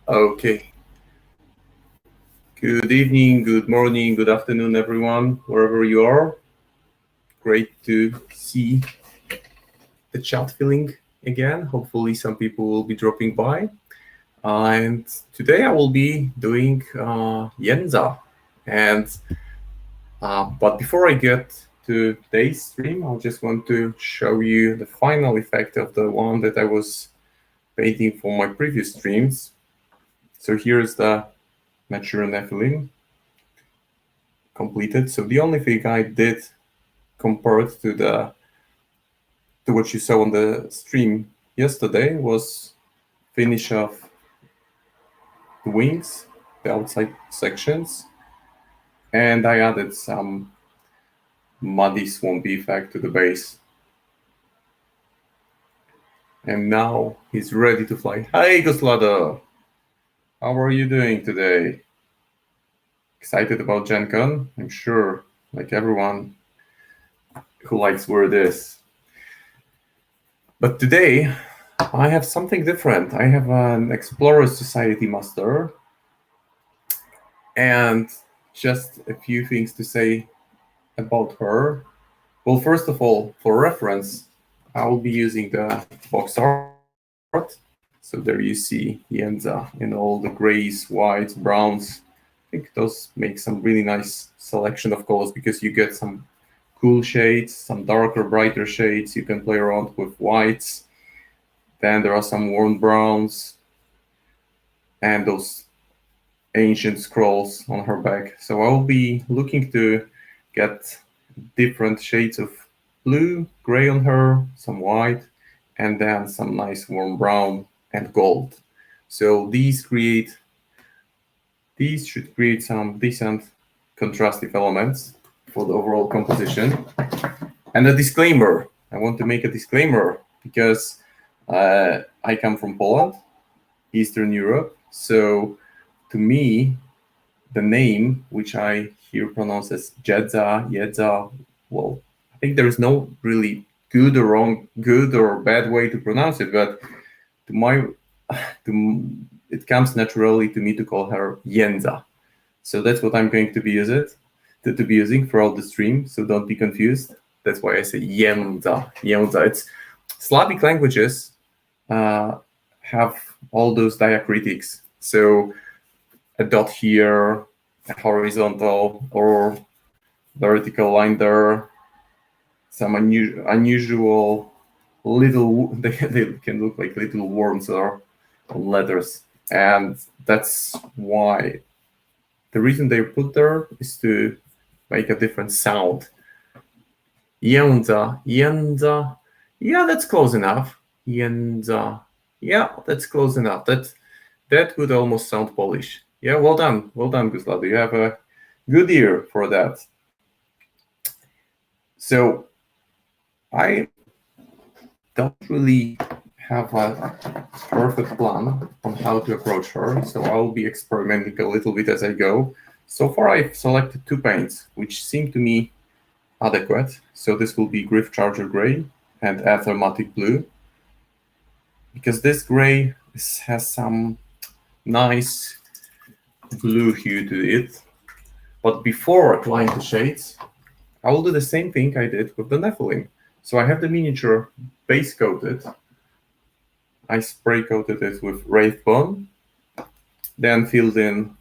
Okay. Good evening, good morning, good afternoon, everyone, wherever you are. Great to see the chat filling again. Hopefully, some people will be dropping by. And today I will be doing Jedza. But before I get to today's stream, I just want to show you the final effect of the one that I was painting for my previous streams. So here's the mature Nephilim completed. So the only thing I did compared to what you saw on the stream yesterday was finish off the wings, the outside sections, and I added some muddy swampy effect to the base. And now he's ready to fly. Hi, Goslada! How are you doing today? Excited about Gen Con? I'm sure, like everyone who likes Wyrd is. But today, I have something different. I have an Explorer Society Master, and just a few things to say about her. Well, first of all, for reference, I will be using the box art. So there you see Jedza in all the grays, whites, browns. I think those make some really nice selection of colors because you get some cool shades, some darker, brighter shades. You can play around with whites. Then there are some warm browns and those ancient scrolls on her back. So I'll be looking to get different shades of blue, gray on her, some white, and then some nice warm brown and gold. So these should create some decent contrastive elements for the overall composition. And a disclaimer, I want to make a disclaimer because I come from Poland, Eastern Europe. So to me, the name, which I hear pronounced as Jedza, well, I think there is no really good or bad way to pronounce it, but it comes naturally to me to call her Jedza. So that's what I'm going to be using throughout the stream. So don't be confused. That's why I say Jedza. It's Slavic languages have all those diacritics. So a dot here, a horizontal or vertical line there, some unusual little, they can look like little worms or on letters. And that's why the reason they put there is to make a different sound. Jedza, yeah, that's close enough. Jedza, yeah, that's close enough. That would almost sound Polish. Yeah, well done, Guslado. You have a good ear for that. So I don't really have a perfect plan on how to approach her, so I'll be experimenting a little bit as I go. So far, I've selected two paints, which seem to me adequate. So this will be Griff Charger Gray and Aethermatic Blue, because this gray has some nice blue hue to it. But before applying the shades, I will do the same thing I did with the Nephilim. So I have the miniature base coated. I spray coated it with Wraithbone, then filled in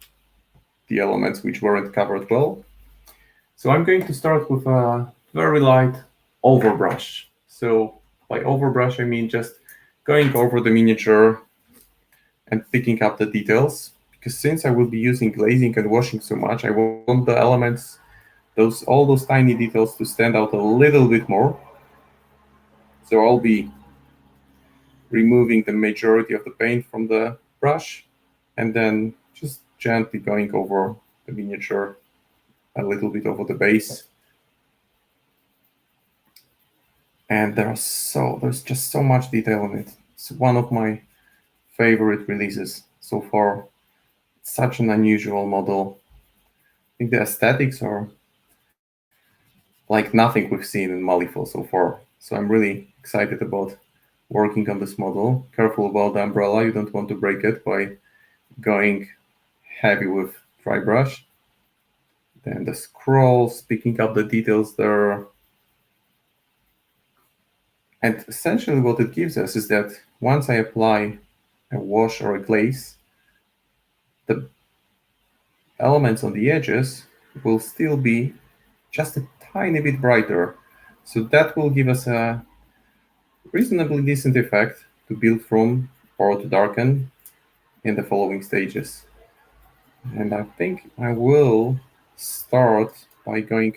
the elements which weren't covered well. So I'm going to start with a very light overbrush. So by overbrush, I mean just going over the miniature and picking up the details. Because since I will be using glazing and washing so much, I want the elements, all those tiny details to stand out a little bit more. So I'll be removing the majority of the paint from the brush and then just gently going over the miniature a little bit over the base. And there's just so much detail in it. It's one of my favorite releases so far. It's such an unusual model. I think the aesthetics are like nothing we've seen in Malifaux so far. So I'm really excited about working on this model. Careful about the umbrella. You don't want to break it by going heavy with dry brush. Then the scrolls, picking up the details there. And essentially what it gives us is that once I apply a wash or a glaze, the elements on the edges will still be just a tiny bit brighter. So that will give us a reasonably decent effect to build from or to darken in the following stages. And I think I will start by going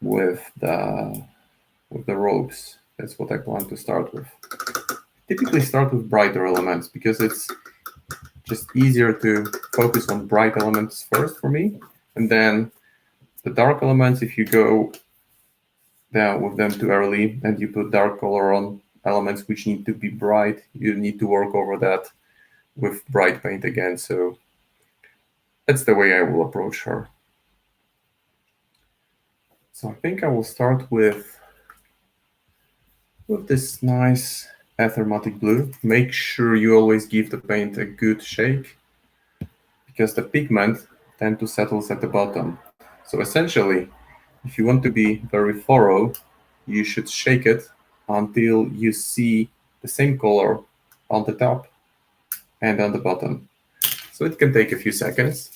with the robes. That's what I plan to start with. Typically start with brighter elements because it's just easier to focus on bright elements first for me. And then the dark elements, if you go down with them too early and you put dark color on elements which need to be bright, you need to work over that with bright paint again. So that's the way I will approach her. So I think I will start with this nice Aethermatic Blue. Make sure you always give the paint a good shake because the pigment tends to settle at the bottom. So essentially, if you want to be very thorough, you should shake it until you see the same color on the top and on the bottom. So it can take a few seconds.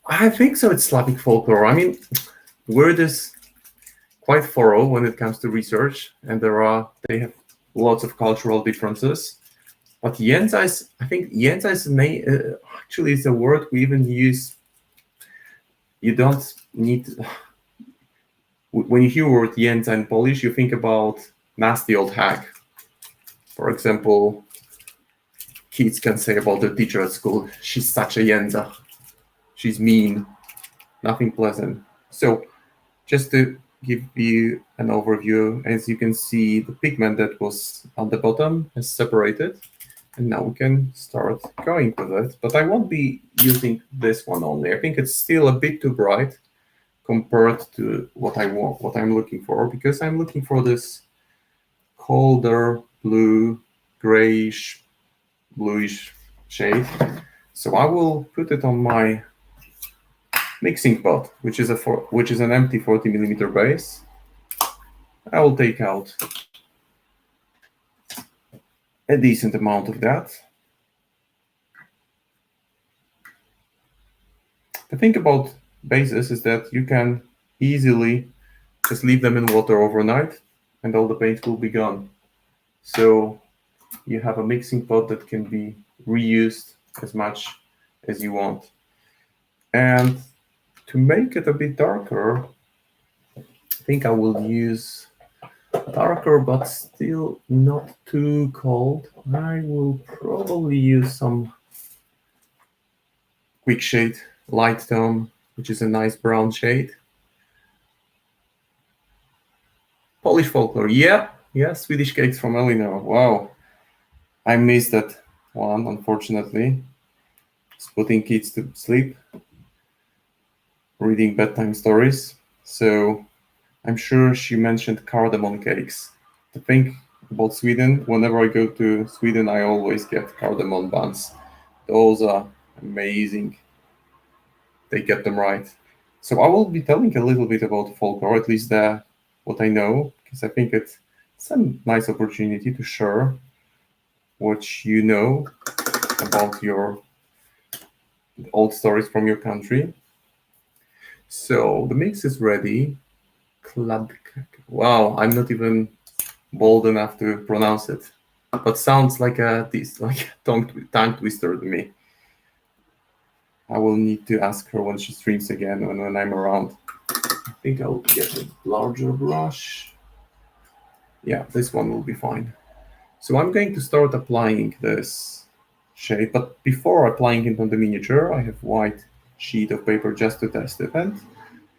I think so. It's Slavic folklore. I mean, Wyrd is quite thorough when it comes to research, and they have lots of cultural differences. But Jedza is, I think Jedza is actually is a word we even use. You don't need, when you hear word Jedza in Polish, you think about nasty old hag. For example, kids can say about the teacher at school, she's such a Jedza. She's mean, nothing pleasant. So just to give you an overview, as you can see, the pigment that was on the bottom has separated. And now we can start going with it. But I won't be using this one only. I think it's still a bit too bright compared to what I want, what I'm looking for, because I'm looking for this colder blue, grayish, bluish shade. So I will put it on my mixing pot, which is an empty 40mm base. I will take out a decent amount of that. The thing about bases is that you can easily just leave them in water overnight and all the paint will be gone. So you have a mixing pot that can be reused as much as you want. And to make it a bit darker, I think I will use darker but still not too cold. I will probably use some quick shade light tone, which is a nice brown shade. Polish folklore, yeah, Swedish Cakes from Elinor. Wow, I missed that one, unfortunately. It's putting kids to sleep, reading bedtime stories. So I'm sure she mentioned cardamom cakes. The thing about Sweden, whenever I go to Sweden, I always get cardamom buns. Those are amazing. They get them right. So I will be telling a little bit about folklore, at least what I know, because I think it's a nice opportunity to share what you know about your old stories from your country. So the mix is ready. Wow, I'm not even bold enough to pronounce it, but sounds like a tongue twister to me. I will need to ask her when she streams again and when I'm around. I think I'll get a larger brush. Yeah, this one will be fine. So I'm going to start applying this shade, but before applying it on the miniature, I have white sheet of paper just to test it. And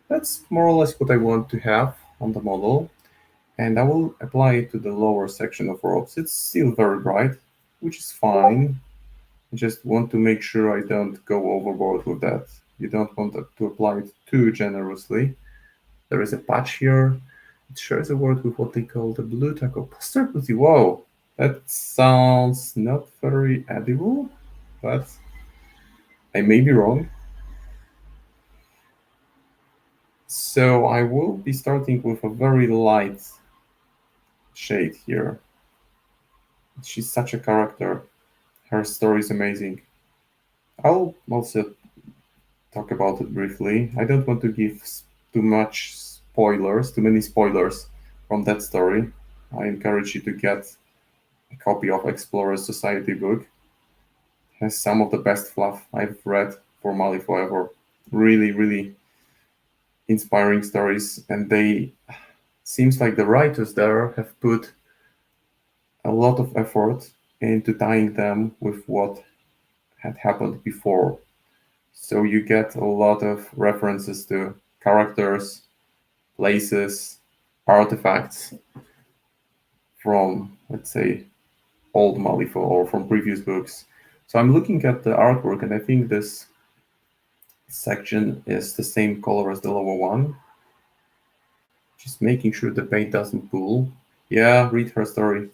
that's more or less what I want to have on the model. And I will apply it to the lower section of ropes. It's still very bright, which is fine. I just want to make sure I don't go overboard with that. You don't want to apply it too generously. There is a patch here. It shares a word with what they call the blue taco posterity. Whoa, that sounds not very edible, but I may be wrong. So I will be starting with a very light shade here. She's such a character. Her story is amazing. I'll also talk about it briefly. I don't want to give too many spoilers from that story. I encourage you to get a copy of Explorers Society book. It has some of the best fluff I've read for Malifaux ever. Really, really inspiring stories, and seems like the writers there have put a lot of effort into tying them with what had happened before. So you get a lot of references to characters, places, artifacts from, let's say, old Malifaux or from previous books. So I'm looking at the artwork, and I think this section is the same color as the lower one. Just making sure the paint doesn't pool. Yeah, read her story.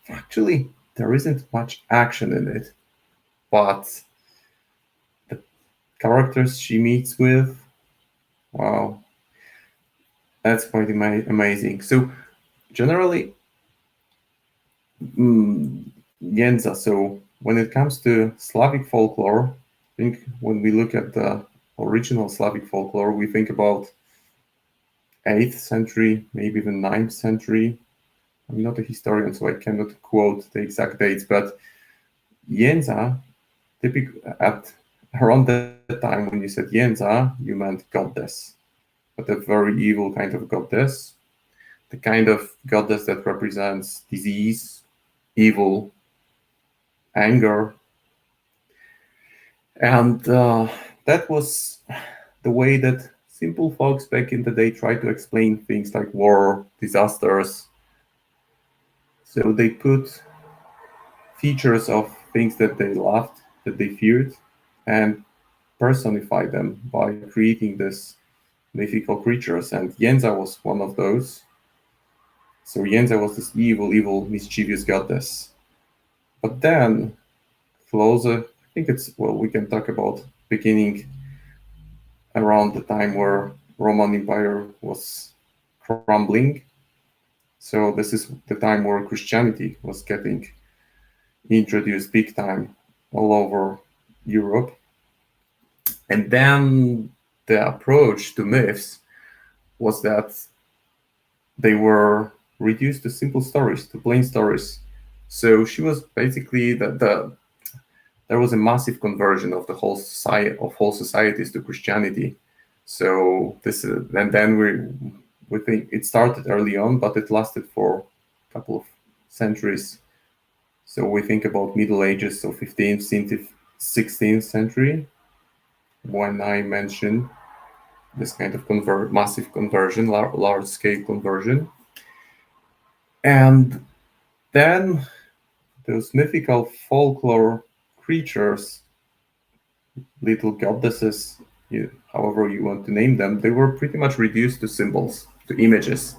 Actually, there isn't much action in it, but the characters she meets with, wow, that's quite amazing. So generally, mm, Jedza. So when it comes to Slavic folklore, I think when we look at the original Slavic folklore, we think about 8th century, maybe even 9th century. I'm not a historian, so I cannot quote the exact dates, but Jedza, at around that time when you said Jedza, you meant goddess, but a very evil kind of goddess, the kind of goddess that represents disease, evil, anger, and that was the way that simple folks back in the day tried to explain things like war, disasters. So they put features of things that they loved, that they feared, and personify them by creating this mythical creatures. And Yenza was one of those. So Yenza was this evil, mischievous goddess. But then, closer, I think it's, well, we can talk about beginning around the time where Roman Empire was crumbling. So this is the time where Christianity was getting introduced big time all over Europe. And then the approach to myths was that they were reduced to simple stories, to plain stories. So she was basically there was a massive conversion of the whole society of whole societies to Christianity. So this and then we think it started early on, but it lasted for a couple of centuries. So we think about Middle Ages, so 15th, 16th century, when I mentioned this kind of massive conversion, large scale conversion. And then those mythical folklore creatures, little goddesses, however you want to name them, they were pretty much reduced to symbols, to images.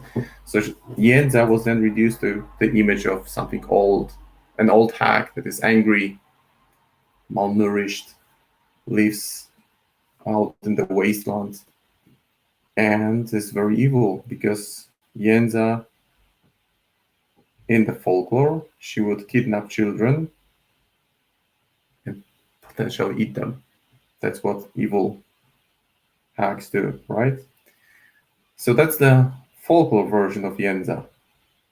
So Jedza was then reduced to the image of something old, an old hag that is angry, malnourished, lives out in the wasteland, and is very evil because Jedza, in the folklore, she would kidnap children and potentially eat them. That's what evil hags do, right? So that's the folklore version of Jedza.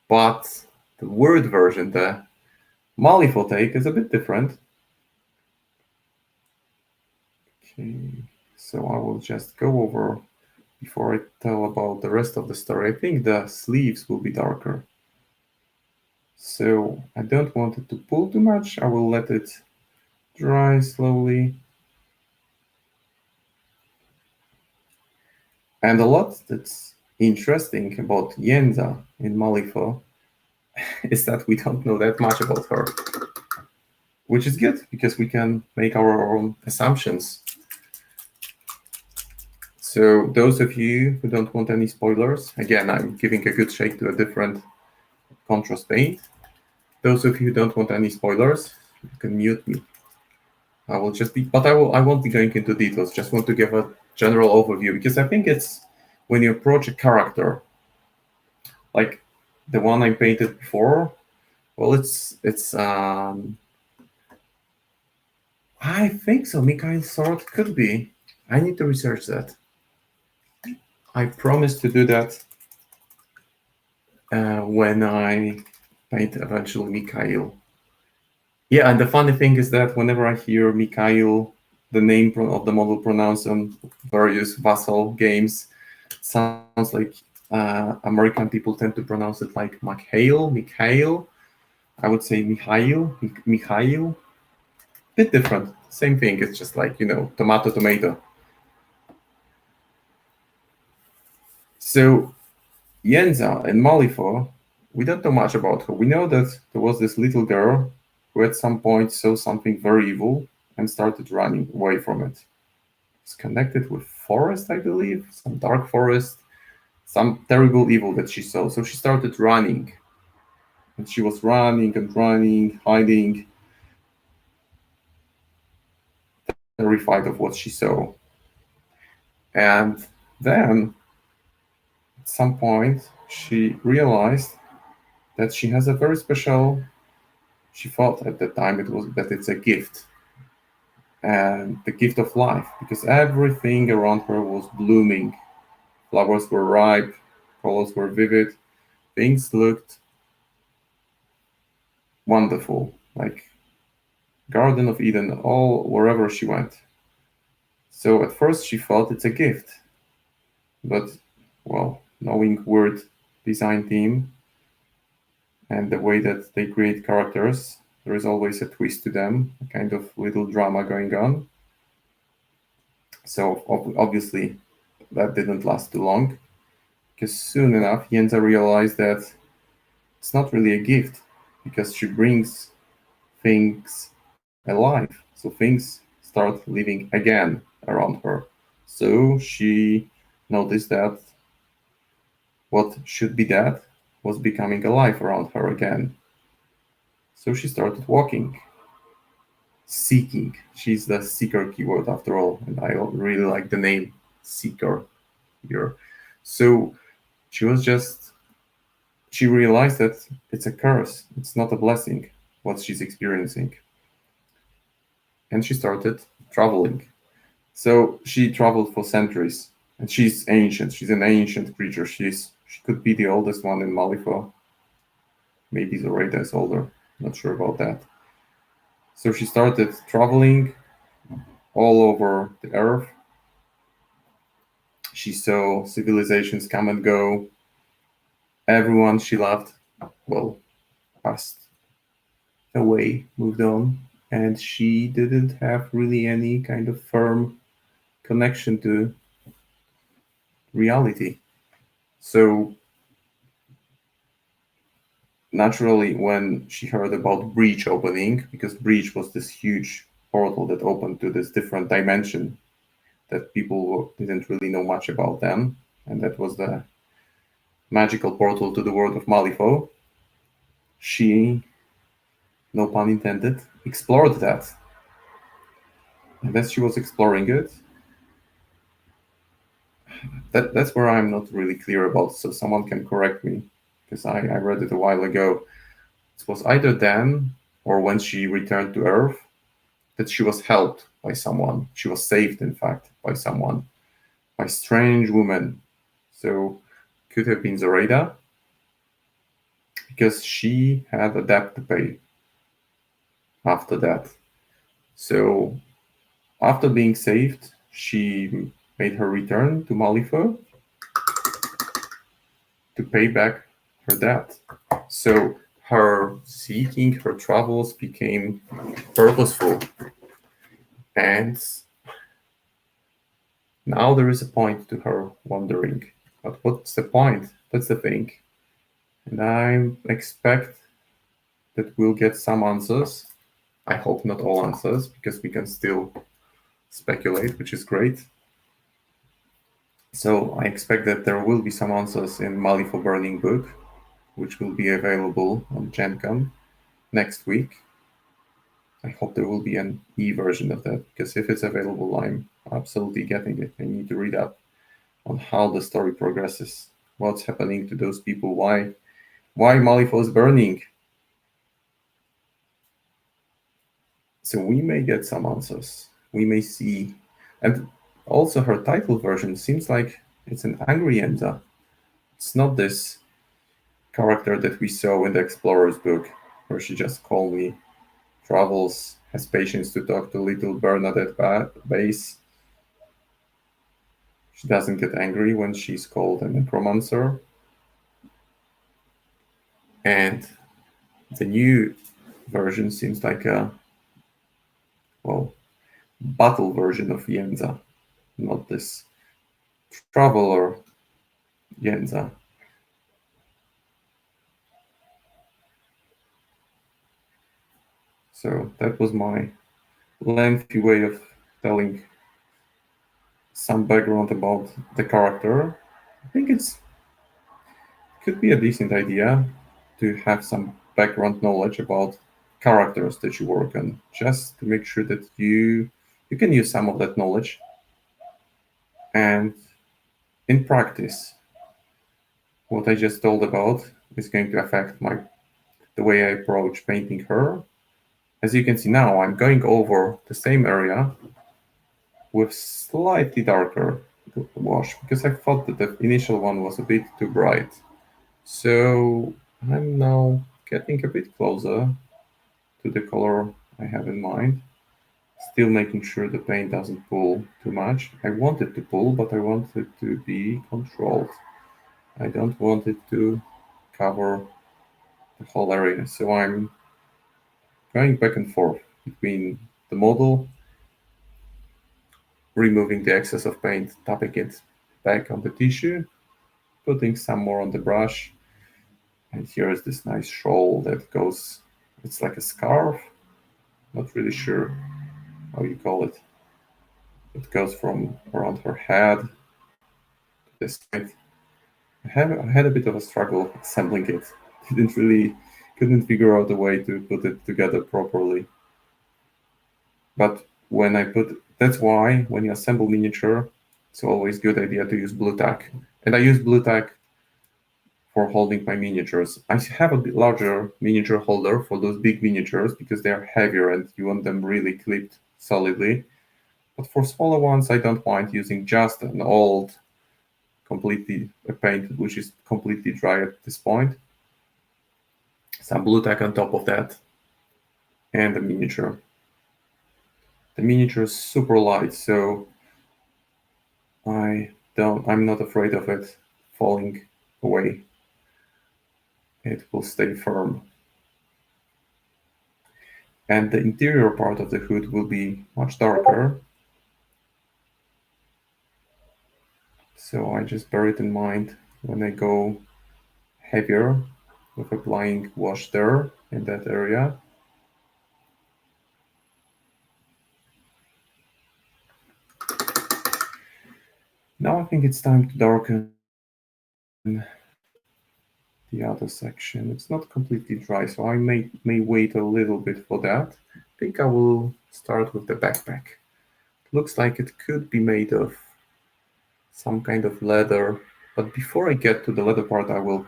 But the Wyrd version, the Malifaux take, is a bit different. Okay, so I will just go over before I tell about the rest of the story. I think the sleeves will be darker. So I don't want it to pull too much. I will let it dry slowly. And a lot that's interesting about Jedza in Malifaux is that we don't know that much about her, which is good because we can make our own assumptions. So those of you who don't want any spoilers, again, I'm giving a good shake to a different contrast paint. Those of you who don't want any spoilers, you can mute me. I will just be, but I won't be going into details. Just want to give a general overview because I think it's when you approach a character, like the one I painted before. Well, it's I think so. Mikhail Sword could be. I need to research that. I promise to do that when I paint eventually Mikhail. Yeah, and the funny thing is that whenever I hear Mikhail, the name of the model pronounced on various vassal games, sounds like American people tend to pronounce it like Mikhail. I would say Mikhail. Bit different. Same thing. It's just like, tomato. So Jedza and Malifaux, we don't know much about her. We know that there was this little girl who at some point saw something very evil and started running away from it. It's connected with forest, I believe, some dark forest, some terrible evil that she saw. So she started running. And she was running and running, hiding, terrified of what she saw. And then at some point she realized that she has a very special. She thought at the time it was that it's a gift, and the gift of life, because everything around her was blooming. Flowers were ripe, colors were vivid, things looked wonderful, like Garden of Eden, all wherever she went. So at first she thought it's a gift, but well, knowing Wyrd design team and the way that they create characters, there is always a twist to them, a kind of little drama going on. So obviously that didn't last too long, because soon enough Jedza realized that it's not really a gift, because she brings things alive. So things start living again around her. So she noticed that what should be dead was becoming alive around her again. So she started walking, seeking. She's the seeker keyword after all, and I really like the name seeker here. So she was just, she realized that it's a curse, it's not a blessing, what she's experiencing. And she started traveling. So she traveled for centuries, and she's ancient. She's an ancient creature. She could be the oldest one in Malifaux. Maybe Zoraida is older. Not sure about that. So she started traveling all over the earth. She saw civilizations come and go. Everyone she loved, well, passed away, moved on, and she didn't have really any kind of firm connection to reality. So naturally, when she heard about Breach opening, because Breach was this huge portal that opened to this different dimension that people didn't really know much about then, and that was the magical portal to the world of Malifaux, she, no pun intended, explored that. And as she was exploring it, that's where I'm not really clear about, so someone can correct me, because I read it a while ago. It was either then or when she returned to Earth that she was helped by someone. She was saved, in fact, by someone, by strange woman. So could have been Zoraida, because she had a debt to pay after that. So after being saved, she made her return to Malifaux to pay back her debt. So her seeking, her travels became purposeful. And now there is a point to her wandering. But what's the point? That's the thing. And I expect that we'll get some answers. I hope not all answers, because we can still speculate, which is great. So I expect that there will be some answers in Malifaux Burning book, which will be available on Gen Con next week. I hope there will be an e-version of that, because if it's available, I'm absolutely getting it. I need to read up on how the story progresses, what's happening to those people, why Malifaux is burning. So we may get some answers. We may see. And also her title version seems like it's an angry Jedza. It's not this character that we saw in the Explorer's book, where she just calmly travels, has patience to talk to little Bernadette Base. She doesn't get angry when she's called a necromancer. And the new version seems like a, well, battle version of Jedza, not this traveler Jedza. So that was my lengthy way of telling some background about the character. I think it could be a decent idea to have some background knowledge about characters that you work on, just to make sure that you can use some of that knowledge and in practice what I just told about is going to affect the way I approach painting her. As you can see now, I'm going over the same area with slightly darker wash because I thought that the initial one was a bit too bright. So I'm now getting a bit closer to the color I have in mind, still making sure the paint doesn't pull too much. I want it to pull, but I want it to be controlled. I don't want it to cover the whole area. So I'm going back and forth between the model, removing the excess of paint, tapping it back on the tissue, putting some more on the brush. And here is this nice shawl that goes, it's like a scarf, not really sure how you call it. It goes from around her head to this side. I had a bit of a struggle assembling it. Couldn't figure out a way to put it together properly. But that's why when you assemble miniature, it's always a good idea to use blue tack. And I use blue tack for holding my miniatures. I have a bit larger miniature holder for those big miniatures because they are heavier and you want them really clipped solidly. But for smaller ones, I don't mind using just an old, completely paint which is completely dry at this point. Some blue tack on top of that, and the miniature. The miniature is super light, so I'm not afraid of it falling away. It will stay firm. And the interior part of the hood will be much darker. So I just bear it in mind when I go heavier with applying wash there in that area. Now I think it's time to darken the other section. It's not completely dry, so I may wait a little bit for that. I think I will start with the backpack. It looks like it could be made of some kind of leather, but before I get to the leather part, I will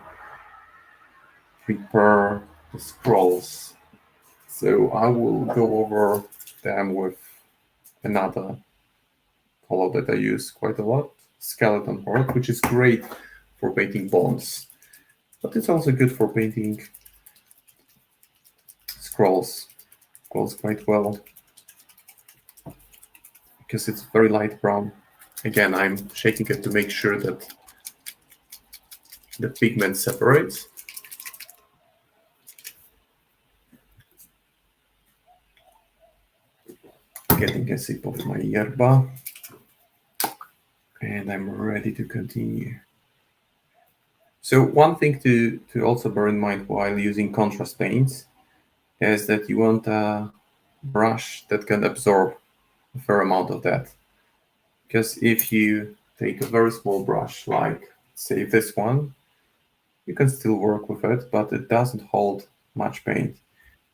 prepare the scrolls. So I will go over them with another color that I use quite a lot, skeleton part, which is great for painting bones, but it's also good for painting scrolls quite well because it's very light brown. Again, I'm shaking it to make sure that the pigment separates. Getting a sip of my yerba, and I'm ready to continue. So one thing to also bear in mind while using contrast paints is that you want a brush that can absorb a fair amount of that. Because if you take a very small brush, like say this one, you can still work with it, but it doesn't hold much paint.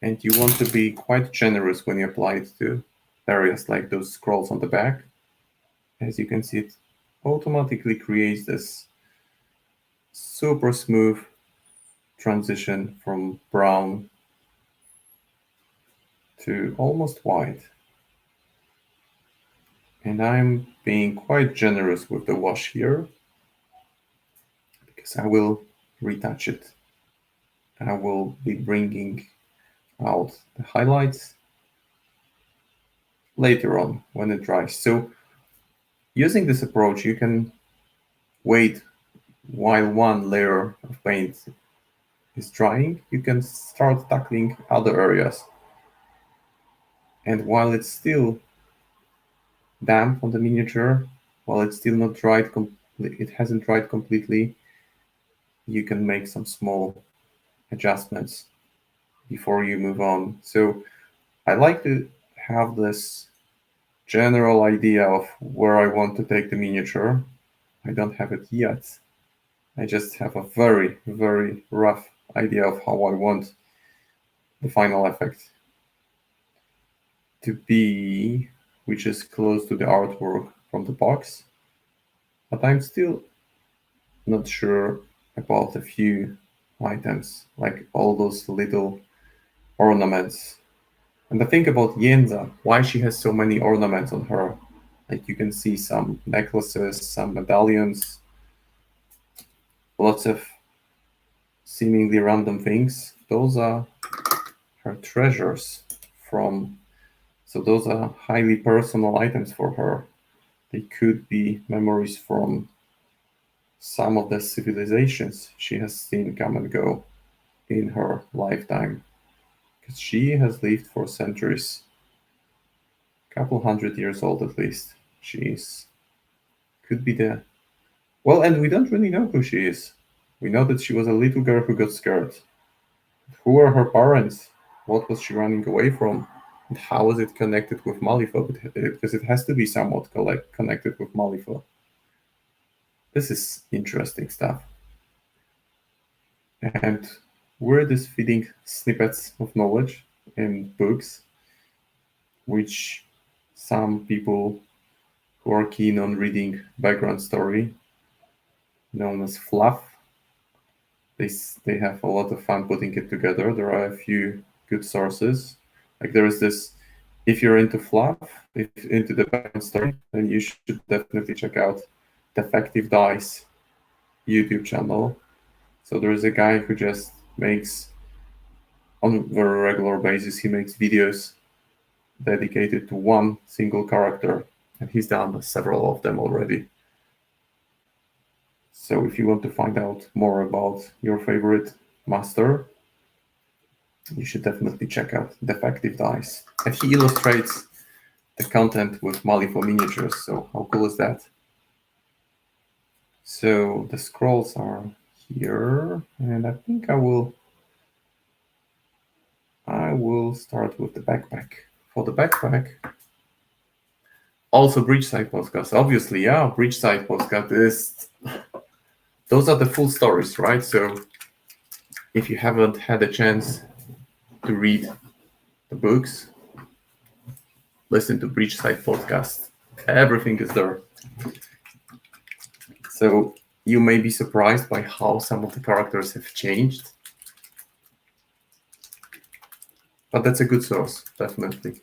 And you want to be quite generous when you apply it to areas like those scrolls on the back. As you can see, it automatically creates this super smooth transition from brown to almost white. And I'm being quite generous with the wash here because I will retouch it. I will be bringing out the highlights later on when it dries. So using this approach, you can wait while one layer of paint is drying. You can start tackling other areas. And while it's still damp on the miniature, while it's still not dried, it hasn't dried completely, you can make some small adjustments before you move on. So I like to have this general idea of where I want to take the miniature. I don't have it yet. I just have a very, very rough idea of how I want the final effect to be, which is close to the artwork from the box. But I'm still not sure about a few items, like all those little ornaments. And I think about Jedza, why she has so many ornaments on her. Like you can see some necklaces, some medallions, lots of seemingly random things. Those are her treasures from, so those are highly personal items for her. They could be memories from some of the civilizations she has seen come and go in her lifetime. Because she has lived for centuries, a couple 100 years old at least. She's could be the well, and we don't really know who she is. We know that she was a little girl who got scared. Who were her parents? What was she running away from? And how is it connected with Malifaux? Because it has to be somewhat connected with Malifaux. This is interesting stuff. And Wyrd is feeding snippets of knowledge in books, which some people who are keen on reading background story, known as fluff, they have a lot of fun putting it together. There are a few good sources. Like there is this, if you're into fluff, if into the background story, then you should definitely check out Defective Dice YouTube channel. So there is a guy who just makes, on a very regular basis, he makes videos dedicated to one single character, and he's done several of them already. So if you want to find out more about your favorite master, you should definitely check out Defective Dice. And he illustrates the content with Malifaux miniatures, so how cool is that? So the scrolls are here, and I think I will start with the backpack. For the backpack, also Bridgeside podcast. Obviously, yeah, Bridgeside podcast is, those are the full stories, right? So if you haven't had a chance to read the books, listen to Bridgeside podcast. Everything is there. So you may be surprised by how some of the characters have changed. But that's a good source, definitely.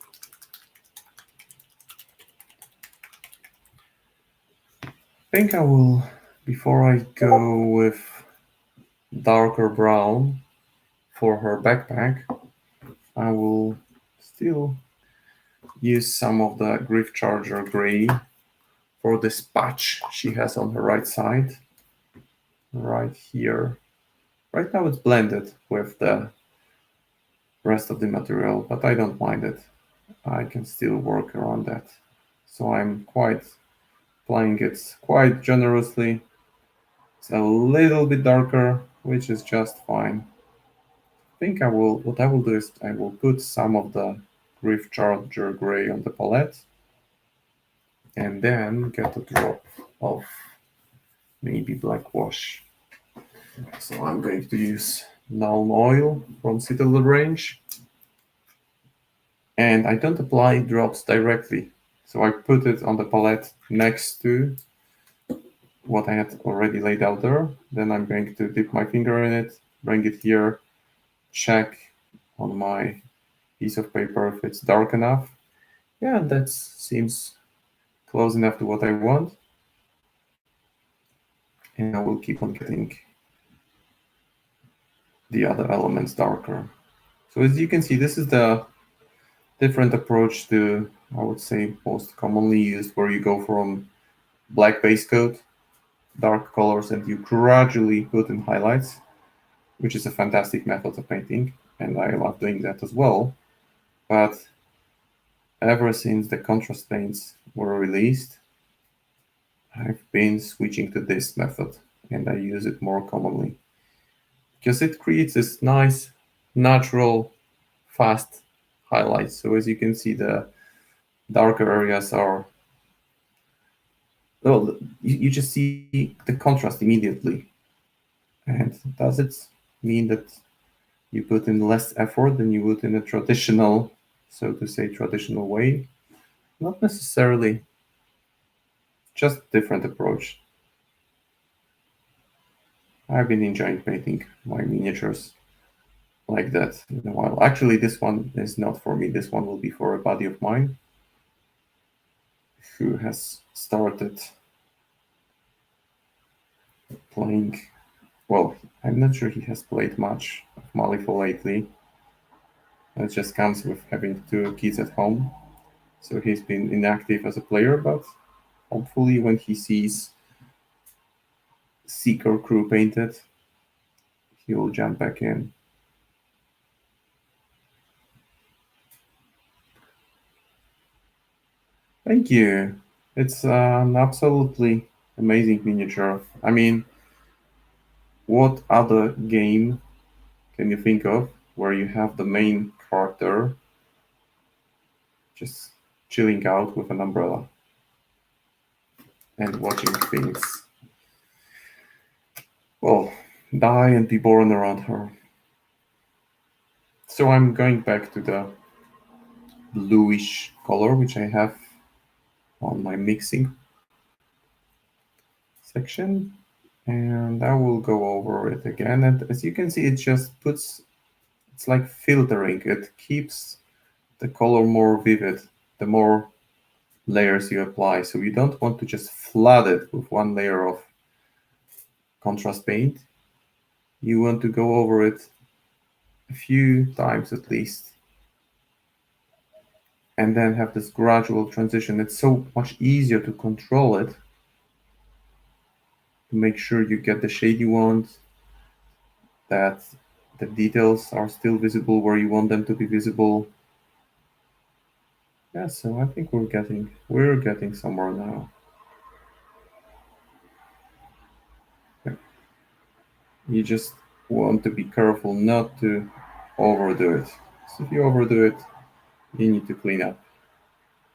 I think I will, before I go with darker brown for her backpack, I will still use some of the Griff Charger gray for this patch she has on her right side, right here. Right now it's blended with the rest of the material, but I don't mind it. I can still work around that. So I'm quite applying it quite generously. It's a little bit darker, which is just fine. I think what I will do is I will put some of the Griff Charger gray on the palette and then get a drop of maybe black wash. So I'm going to use Nuln Oil from Citadel range. And I don't apply drops directly. So I put it on the palette next to what I had already laid out there. Then I'm going to dip my finger in it, bring it here, check on my piece of paper if it's dark enough. Yeah, that seems close enough to what I want. And I will keep on getting the other elements darker. So as you can see, this is the different approach to, I would say, most commonly used, where you go from black base coat, dark colors, and you gradually put in highlights, which is a fantastic method of painting, and I love doing that as well. But ever since the contrast paints were released, I've been switching to this method, and I use it more commonly because it creates this nice, natural, fast highlights. So as you can see, the darker areas are, well, you just see the contrast immediately. And does it mean that you put in less effort than you would in a traditional, so to say, traditional way? Not necessarily, just different approach. I've been enjoying painting my miniatures like that in a while. Actually, this one is not for me. This one will be for a buddy of mine who has started playing. Well, I'm not sure he has played much of Malifaux lately. It just comes with having two kids at home. So he's been inactive as a player, but hopefully when he sees Seeker crew painted, he will jump back in. Thank you. It's an absolutely amazing miniature. I mean, what other game can you think of where you have the main character just chilling out with an umbrella and watching things, well, die and be born around her? So I'm going back to the bluish color, which I have on my mixing section, and I will go over it again. And as you can see, it just puts, it's like filtering. It keeps the color more vivid the more layers you apply. So you don't want to just flood it with one layer of contrast paint. You want to go over it a few times at least, and then have this gradual transition. It's so much easier to control it, to make sure you get the shade you want, that the details are still visible where you want them to be visible. Yeah, so I think we're getting somewhere now. Yeah. You just want to be careful not to overdo it. So if you overdo it, you need to clean up.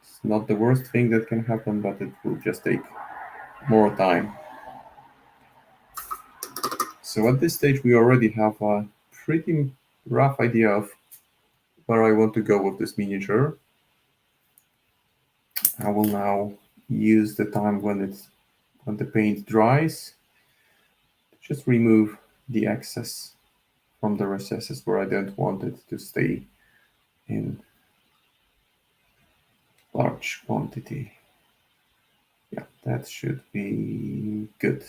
It's not the worst thing that can happen, but it will just take more time. So at this stage, we already have a pretty rough idea of where I want to go with this miniature. I will now use the time when the paint dries, just remove the excess from the recesses where I don't want it to stay in large quantity. Yeah, that should be good.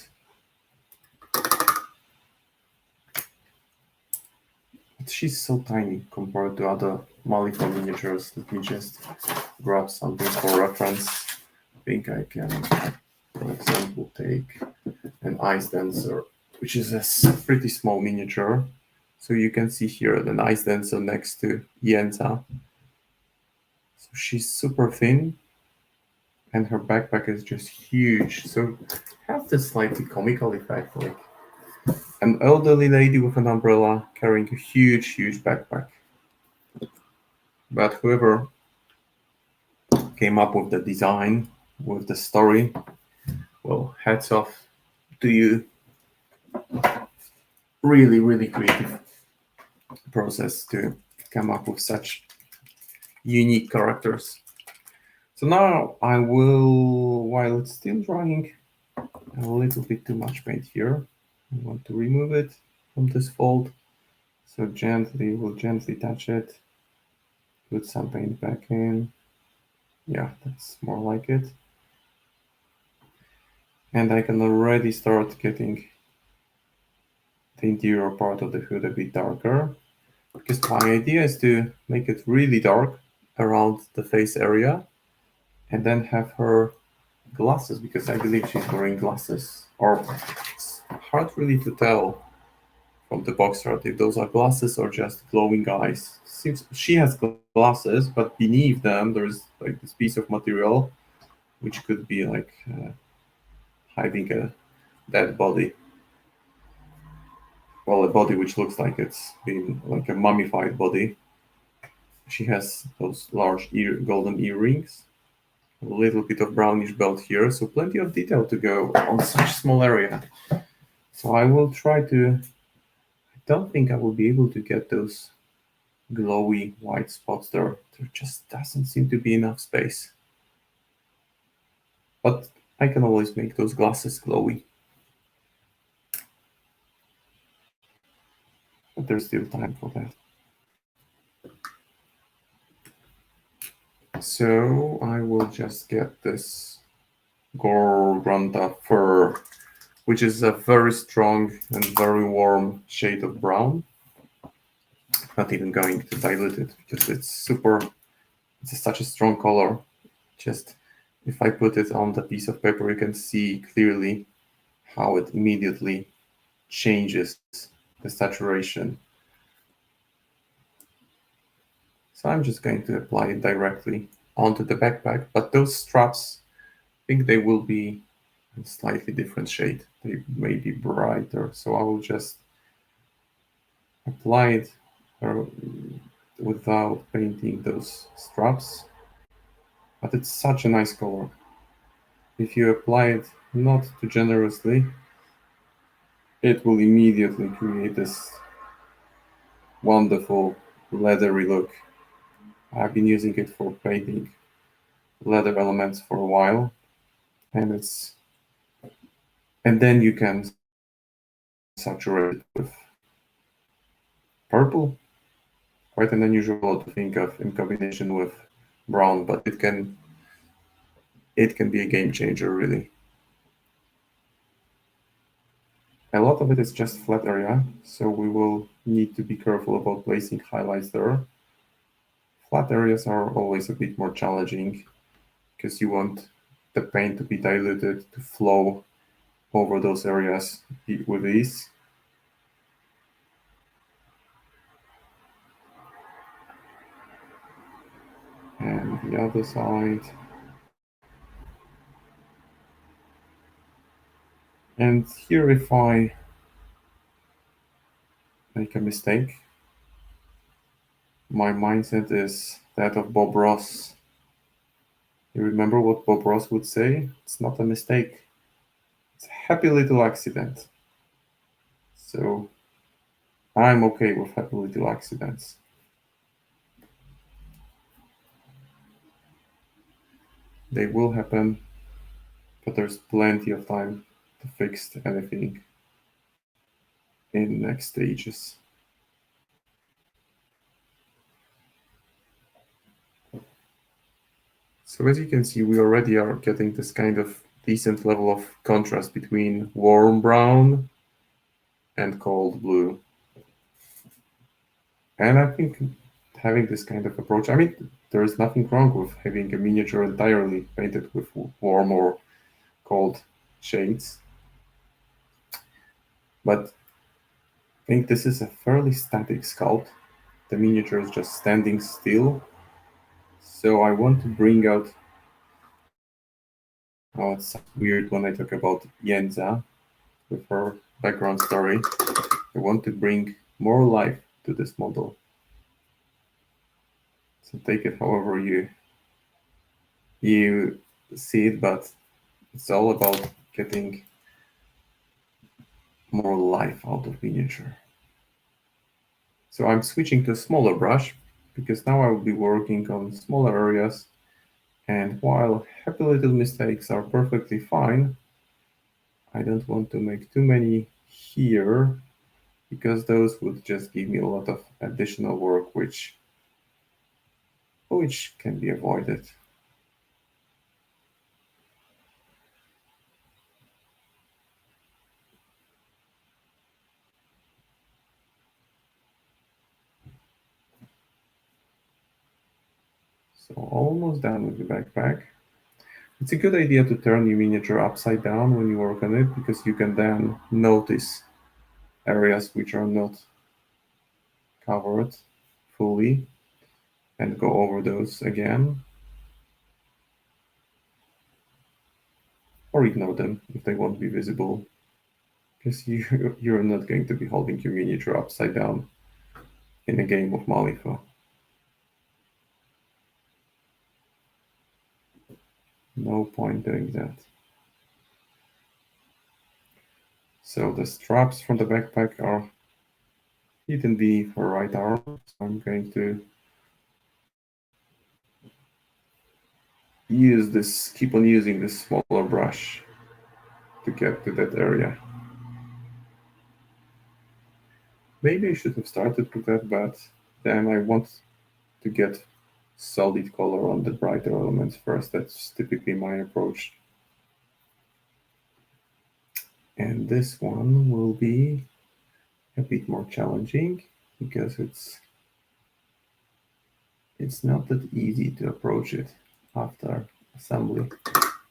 But she's so tiny compared to other Malifaux miniatures. Let me just grab something for reference. I think I can, for example, take an ice dancer, which is a pretty small miniature. So you can see here the ice dancer next to Jedza. So she's super thin, and her backpack is just huge. So have this slightly comical effect, like an elderly lady with an umbrella carrying a huge, huge backpack. But whoever came up with the design, with the story, well, hats off to you. Really, really creative process to come up with such unique characters. So now I will, while it's still drying, a little bit too much paint here. I want to remove it from this fold. So we'll gently touch it, put some paint back in. Yeah, that's more like it. And I can already start getting the interior part of the hood a bit darker, because my idea is to make it really dark around the face area and then have her glasses, because I believe she's wearing glasses, or it's hard really to tell from the box art if those are glasses or just glowing eyes. Seems she has glasses, but beneath them there's like this piece of material which could be like hiding a dead body. Well, a body which looks like it's been like a mummified body. She has those large golden earrings, a little bit of brownish belt here, so plenty of detail to go on such small area. So I will try to. I don't think I will be able to get those glowy white spots there. There just doesn't seem to be enough space. But I can always make those glasses glowy. but there's still time for that. So I will just get this Gorgonda fur, which is a very strong and very warm shade of brown. Not even going to dilute it because it's such a strong color. Just if I put it on the piece of paper, you can see clearly how it immediately changes the saturation. So I'm just going to apply it directly onto the backpack, but those straps, I think they will be in slightly different shade. They may be brighter, so I will just apply it without painting those straps. But it's such a nice color. If you apply it not too generously, it will immediately create this wonderful leathery look. I've been using it for painting leather elements for a while, and then you can saturate it with purple. Quite an unusual color to think of in combination with brown, but it can be a game changer, really. A lot of it is just flat area, so we will need to be careful about placing highlights there. Flat areas are always a bit more challenging because you want the paint to be diluted, to flow over those areas with ease. And the other side. And here, if I make a mistake, my mindset is that of Bob Ross. You remember what Bob Ross would say? It's not a mistake. It's a happy little accident. So I'm okay with happy little accidents. They will happen, but there's plenty of time to fix anything in next stages. So as you can see, we already are getting this kind of decent level of contrast between warm brown and cold blue. And I think having this kind of approach, I mean, there is nothing wrong with having a miniature entirely painted with warm or cold shades. But I think this is a fairly static sculpt. The miniature is just standing still. So I want to bring out, oh, it sounds weird when I talk about Jedza with her background story. I want to bring more life to this model. So take it however you see it, but it's all about getting more life out of miniature. So I'm switching to a smaller brush because now I will be working on smaller areas, and while happy little mistakes are perfectly fine, I don't want to make too many here because those would just give me a lot of additional work which can be avoided. So almost done with the backpack. It's a good idea to turn your miniature upside down when you work on it because you can then notice areas which are not covered fully and go over those again, or ignore them if they won't be visible, because you're not going to be holding your miniature upside down in a game of Malifaux. No point doing that. So the straps from the backpack are hidden beneath her right arm, so I'm going to keep on using this smaller brush to get to that area. Maybe I should have started with that, but then I want to get solid color on the brighter elements first. That's typically my approach. And this one will be a bit more challenging because it's not that easy to approach it after assembly.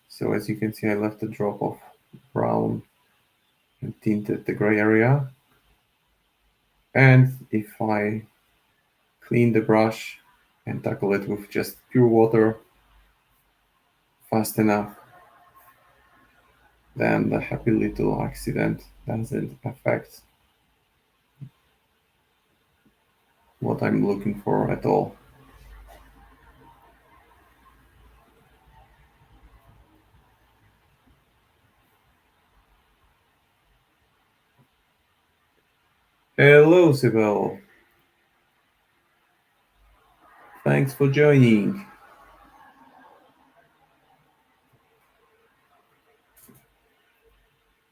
So as you can see, I left a drop of brown and tinted the gray area. And if I clean the brush and tackle it with just pure water fast enough, then the happy little accident doesn't affect what I'm looking for at all. Hello, Sibel. Thanks for joining.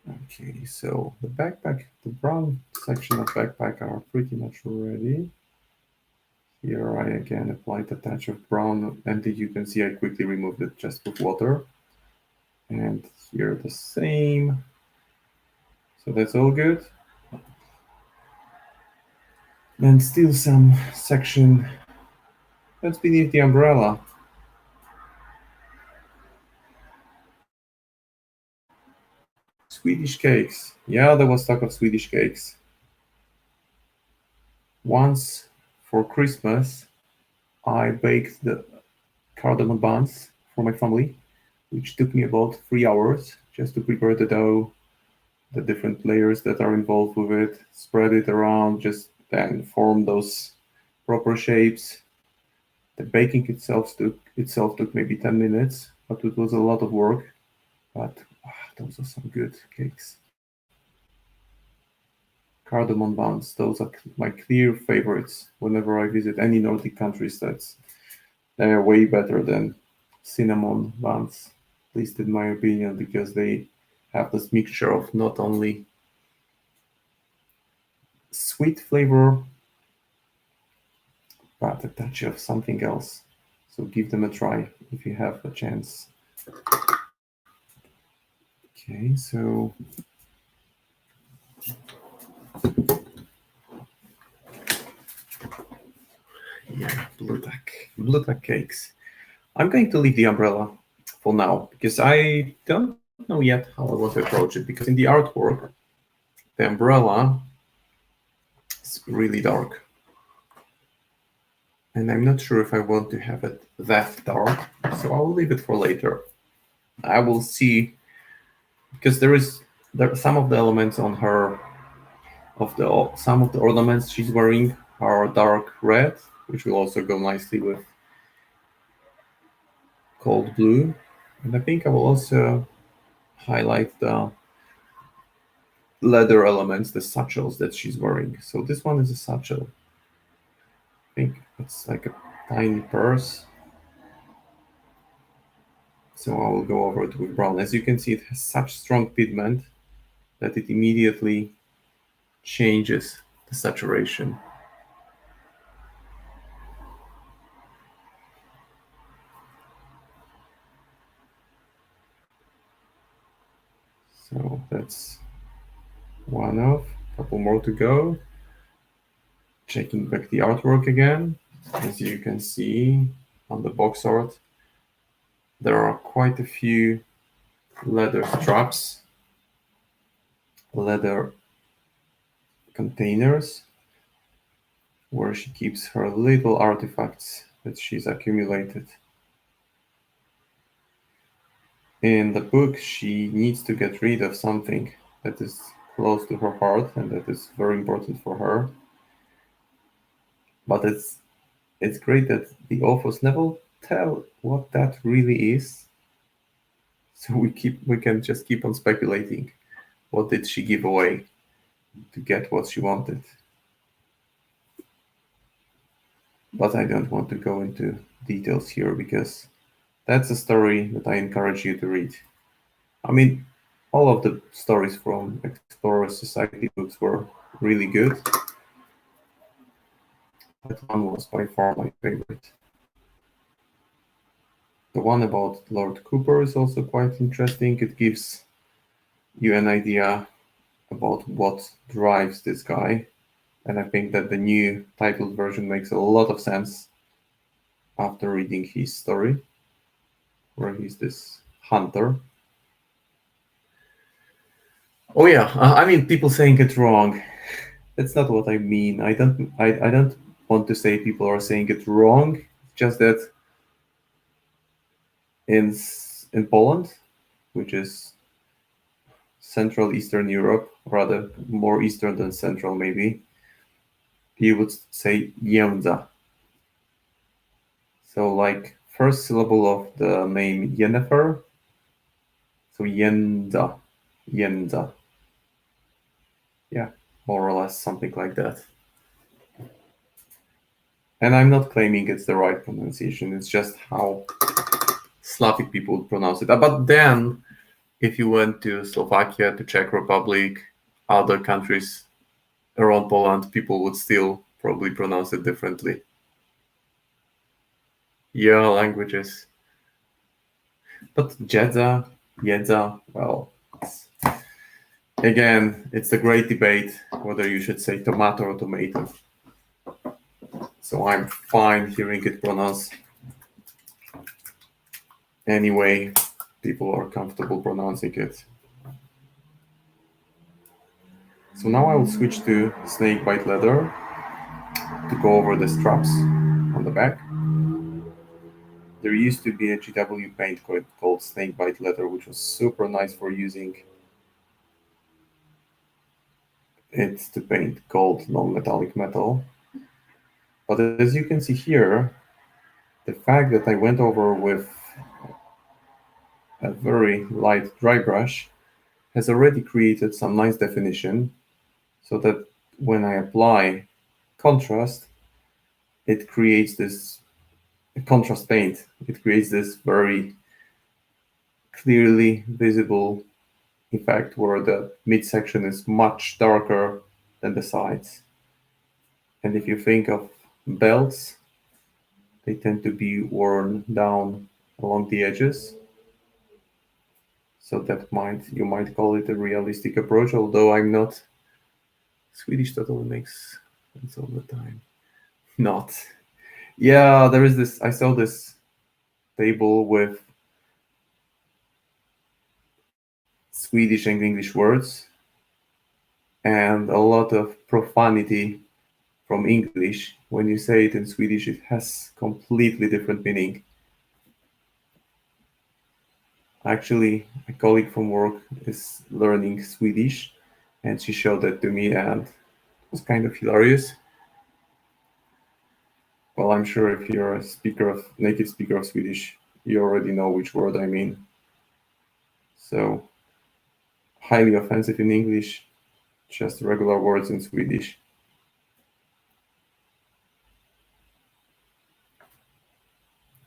Okay, so the backpack, the brown section of backpack are pretty much ready. Here I again applied a touch of brown, and you can see I quickly removed it just with water. And here the same. So that's all good. And still some section that's beneath the umbrella. Swedish cakes. Yeah, there was talk of Swedish cakes. Once for Christmas, I baked the cardamom buns for my family, which took me about 3 hours just to prepare the dough, the different layers that are involved with it, spread it around, just then form those proper shapes. The baking itself took maybe 10 minutes, but it was a lot of work. But those are some good cakes. Cardamom buns, those are my clear favorites. Whenever I visit any Nordic countries, they're way better than cinnamon buns, at least in my opinion, because they have this mixture of not only sweet flavor, but a touch of something else. So give them a try if you have a chance. Okay, so yeah, blue tack cakes. I'm going to leave the umbrella for now because I don't know yet how I want to approach it, because in the artwork, the umbrella is really dark. And I'm not sure if I want to have it that dark, so I'll leave it for later. I will see, because there are some of the elements on her, some of the ornaments she's wearing are dark red, which will also go nicely with cold blue. And I think I will also highlight the leather elements, the satchels that she's wearing. So this one is a satchel. I think it's like a tiny purse. So I will go over it with brown. As you can see, it has such strong pigment that it immediately changes the saturation. So that's one off, a couple more to go. Checking back the artwork again. As you can see on the box art, there are quite a few leather straps, leather containers where she keeps her little artifacts that she's accumulated. In the book, she needs to get rid of something that is close to her heart and that is very important for her. But it's great that the authors never tell what that really is. So we can just keep on speculating. What did she give away to get what she wanted? But I don't want to go into details here because that's a story that I encourage you to read. I mean, all of the stories from Explorer Society books were really good, That one was by far my favorite. The one about Lord Cooper is also quite interesting. It gives you an idea about what drives this guy. And I think that the new titled version makes a lot of sense after reading his story, where he's this hunter. Oh yeah, I mean, people saying it wrong. That's not what I mean. I don't want to say people are saying it wrong. Just that in Poland, which is Central Eastern Europe, rather more Eastern than Central, maybe, you would say Jedza. So like first syllable of the name Yennefer, so Jedza, Jedza. Yeah, more or less something like that. And I'm not claiming it's the right pronunciation. It's just how Slavic people would pronounce it. But then, if you went to Slovakia, to Czech Republic, other countries around Poland, people would still probably pronounce it differently. Yeah, languages. But Jedza, well, again, it's a great debate whether you should say tomato or tomato. So I'm fine hearing it pronounced anyway people are comfortable pronouncing it. So now I will switch to snakebite leather to go over the straps on the back. There used to be a GW paint called snakebite leather, which was super nice for using it to paint gold non-metallic metal. But as you can see here, the fact that I went over with a very light dry brush has already created some nice definition, so that when I apply contrast, it creates this contrast paint. It creates this very clearly visible effect where the midsection is much darker than the sides. And if you think of belts, they tend to be worn down along the edges. So that you might call it a realistic approach, although I'm not. Swedish totally makes sense all the time. Not. Yeah, there is this. I saw this table with Swedish and English words and a lot of profanity from English. When you say it in Swedish, it has completely different meaning. Actually, a colleague from work is learning Swedish, and she showed that to me, and it was kind of hilarious. Well, I'm sure if you're a native speaker of Swedish, you already know which word I mean. So, highly offensive in English, just regular words in Swedish.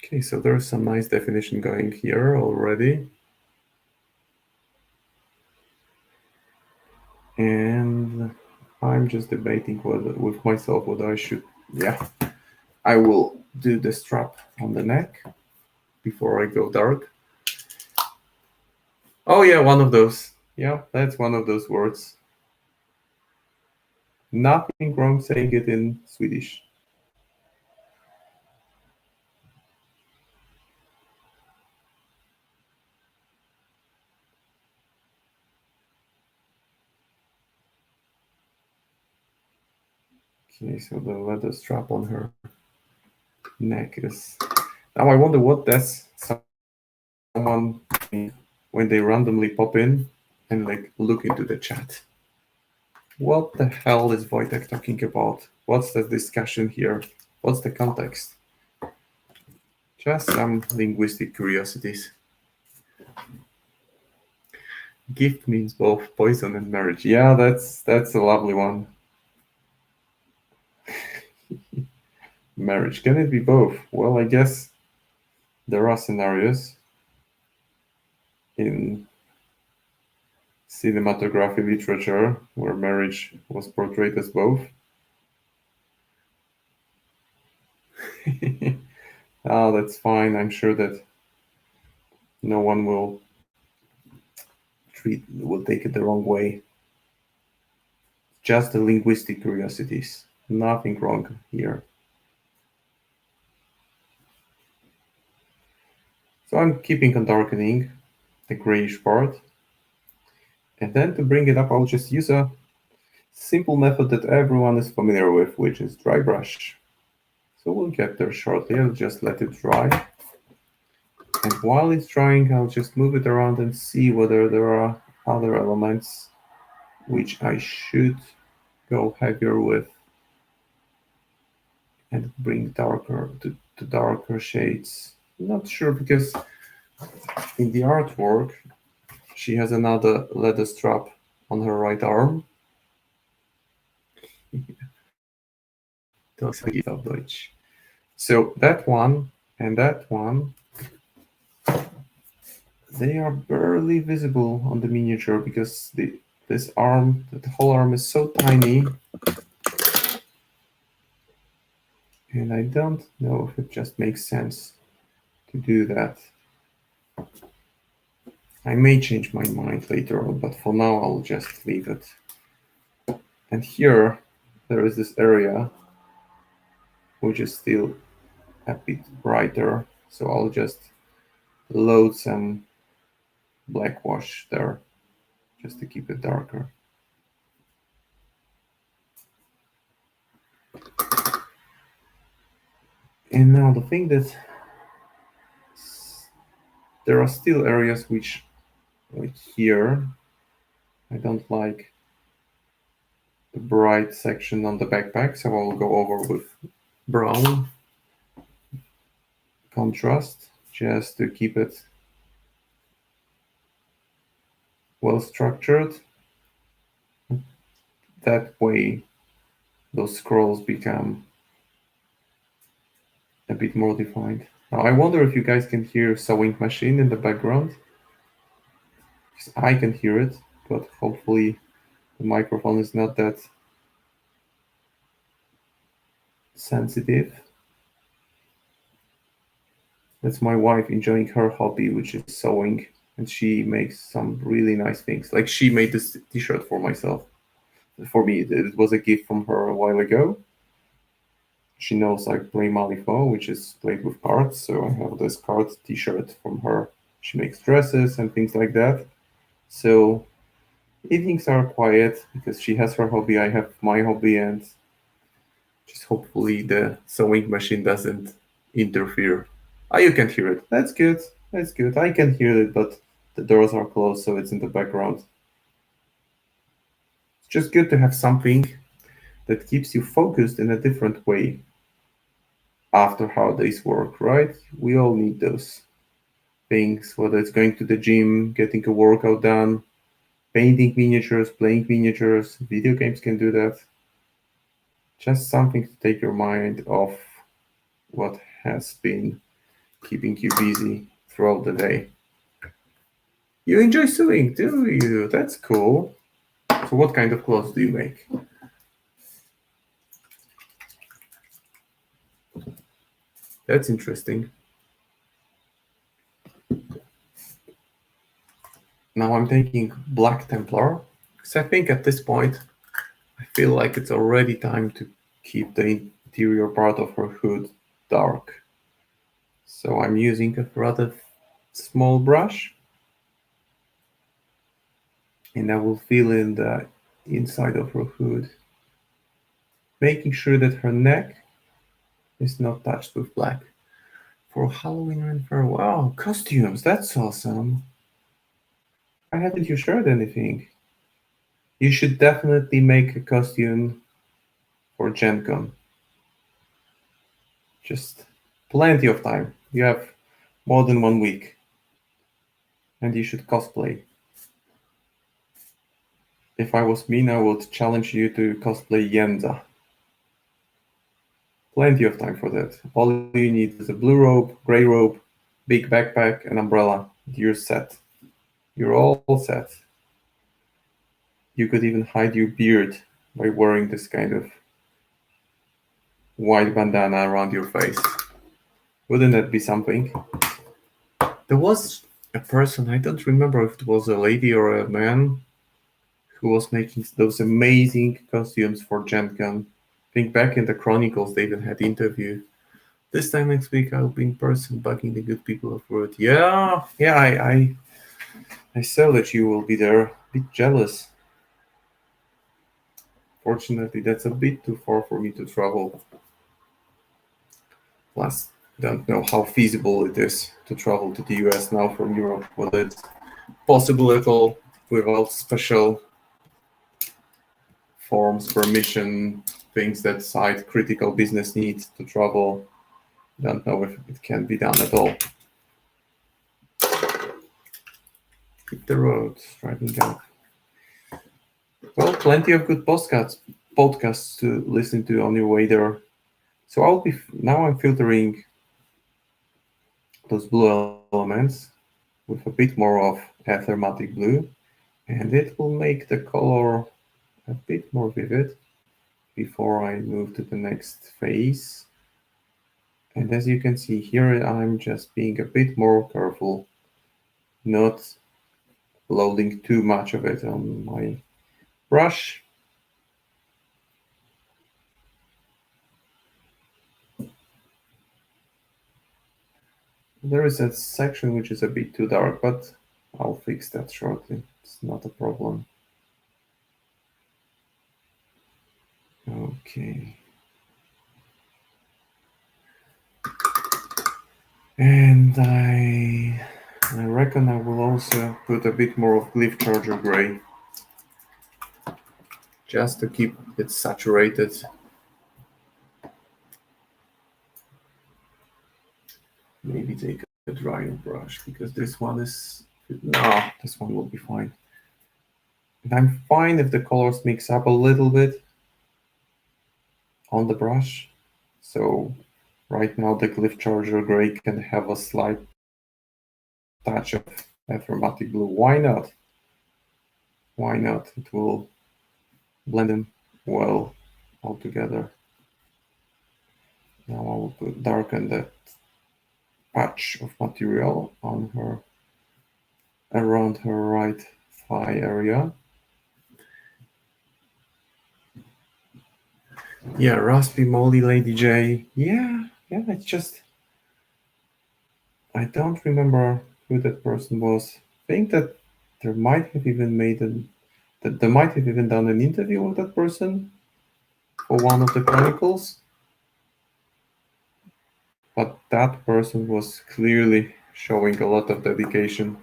Okay, so there's some nice definition going here already. And I'm just debating with myself whether I should, yeah, I will do the strap on the neck before I go dark. Oh yeah, one of those. Yeah, that's one of those words. Nothing wrong saying it in Swedish. Okay, so the leather strap on her neck is. Now I wonder what that's someone when they randomly pop in and like look into the chat. What the hell is Wojtek talking about? What's the discussion here? What's the context? Just some linguistic curiosities. Gift means both poison and marriage. Yeah, that's a lovely one. Marriage. Can it be both? Well, I guess there are scenarios in cinematography literature where marriage was portrayed as both. Oh, that's fine. I'm sure that no one will take it the wrong way. Just the linguistic curiosities. Nothing wrong here. So I'm keeping on darkening the grayish part. And then to bring it up, I'll just use a simple method that everyone is familiar with, which is dry brush. So we'll get there shortly. I'll just let it dry. And while it's drying, I'll just move it around and see whether there are other elements which I should go heavier with and bring darker to darker shades. Not sure, because in the artwork she has another leather strap on her right arm. Das geht auf Deutsch. So that one and that one, they are barely visible on the miniature because the whole arm is so tiny. And I don't know if it just makes sense to do that. I may change my mind later on, but for now I'll just leave it. And here there is this area which is still a bit brighter, so I'll just load some black wash there just to keep it darker. And now the thing that there are still areas which, like here, I don't like the bright section on the backpack, so I'll go over with brown contrast just to keep it well structured. That way those scrolls become a bit more defined. Now I wonder if you guys can hear sewing machine in the background. Because I can hear it, but hopefully the microphone is not that sensitive. That's my wife enjoying her hobby, which is sewing, and she makes some really nice things. Like she made this t-shirt for me. It was a gift from her a while ago. She knows I play Malifaux, which is played with cards, so I have this card t-shirt from her. She makes dresses and things like that. So evenings are quiet because she has her hobby, I have my hobby, and just hopefully the sewing machine doesn't interfere. Ah, you can't hear it. That's good. That's good. I can hear it, but the doors are closed, so it's in the background. It's just good to have something that keeps you focused in a different way after hard day's work, right? We all need those things, whether it's going to the gym, getting a workout done, painting miniatures, playing miniatures. Video games can do that. Just something to take your mind off what has been keeping you busy throughout the day. You enjoy sewing, do you? That's cool. So what kind of clothes do you make? That's interesting. Now I'm taking Black Templar, because I think at this point I feel like it's already time to keep the interior part of her hood dark. So I'm using a rather small brush, and I will fill in the inside of her hood, making sure that her neck is not touched with black. For Halloween and for wow, costumes, that's awesome. Why haven't you shared anything? You should definitely make a costume for Gen Con. Just plenty of time. You have more than 1 week. And you should cosplay. If I was mean, I would challenge you to cosplay Jedza. Plenty of time for that. All you need is a blue robe, gray robe, big backpack, and umbrella. You're set. You're all set. You could even hide your beard by wearing this kind of white bandana around your face. Wouldn't that be something? There was a person, I don't remember if it was a lady or a man, who was making those amazing costumes for Gen Con. I think back in the Chronicles they even had interview. This time next week I'll be in person bugging the good people of Wyrd. Yeah, I saw that you will be there. A bit jealous. Fortunately, that's a bit too far for me to travel. Plus, don't know how feasible it is to travel to the US now from Europe, whether it's possible at all without special forms, permission, things that site critical business needs to travel. Don't know if it can be done at all. Hit the road, driving up. Well, plenty of good podcasts to listen to on your way there. So I'm filtering those blue elements with a bit more of athematic blue, and it will make the color a bit more vivid before I move to the next phase. And as you can see here, I'm just being a bit more careful, not loading too much of it on my brush. There is a section which is a bit too dark, but I'll fix that shortly. It's not a problem. Okay. And I reckon I will also put a bit more of Glyph Charger Gray just to keep it saturated. Maybe take a drier brush because this one is no, this one will be fine. And I'm fine if the colors mix up a little bit on the brush. So right now the Glyph Charger Gray can have a slight touch of athematic blue. Why not? Why not? It will blend them well all together. Now I will darken that patch of material on her, around her right thigh area. Yeah, Raspy Molly Lady J. Yeah, it's just I don't remember who that person was. I think that there might have even that they might have even done an interview with that person for one of the chronicles. But that person was clearly showing a lot of dedication.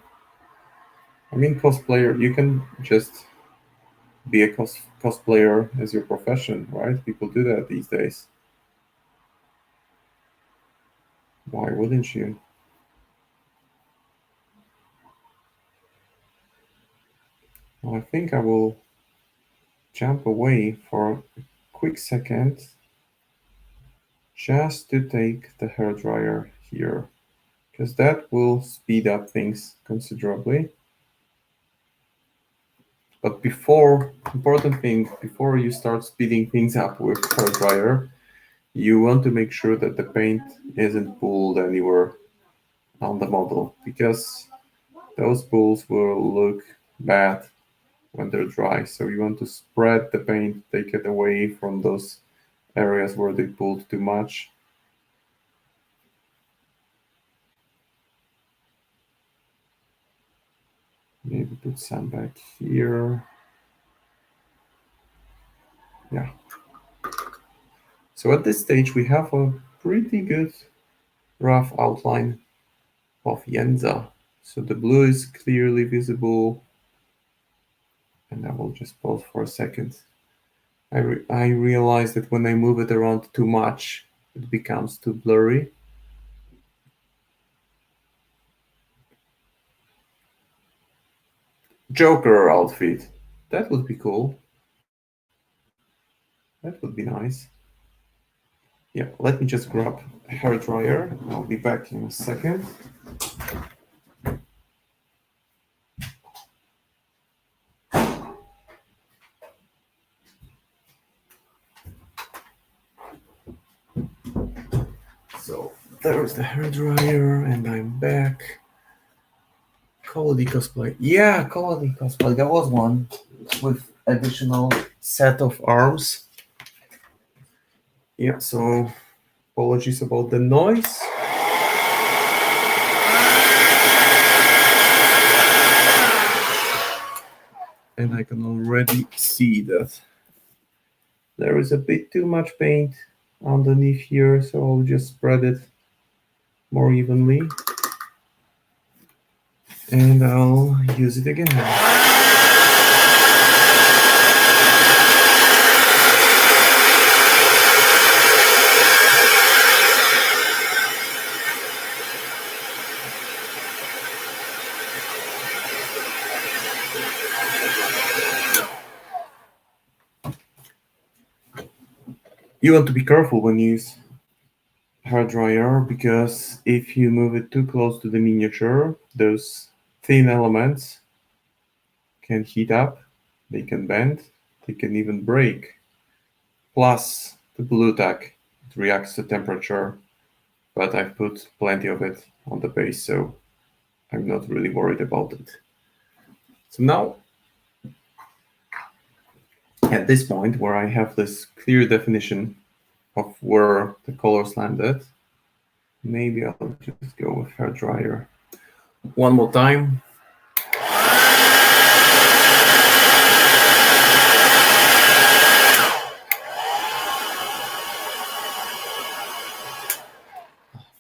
I mean, cosplayer, you can just be a cosplayer as your profession, right? People do that these days. Why wouldn't you? Well, I think I will jump away for a quick second just to take the hairdryer here, because that will speed up things considerably. But important thing, before you start speeding things up with hairdryer, you want to make sure that the paint isn't pulled anywhere on the model, because those pulls will look bad when they're dry. So you want to spread the paint, take it away from those areas where they pulled too much. Maybe put some back here. Yeah. So at this stage, we have a pretty good rough outline of Jedza. So the blue is clearly visible. And I will just pause for a second. I realize that when I move it around too much, it becomes too blurry. Joker outfit. That would be cool. That would be nice. Yeah, let me just grab a hair dryer. I'll be back in a second. So there's the hairdryer, and I'm back. Quality cosplay. Yeah, quality cosplay. There was one with additional set of arms. Yeah, so apologies about the noise. And I can already see that there is a bit too much paint underneath here, so I'll just spread it more evenly. And I'll use it again. You want to be careful when you use hairdryer, because if you move it too close to the miniature, those thin elements can heat up, they can bend, they can even break. Plus, the blue tack, it reacts to temperature, but I've put plenty of it on the base, so I'm not really worried about it. So now, at this point where I have this clear definition of where the colors landed, maybe I'll just go with hairdryer one more time.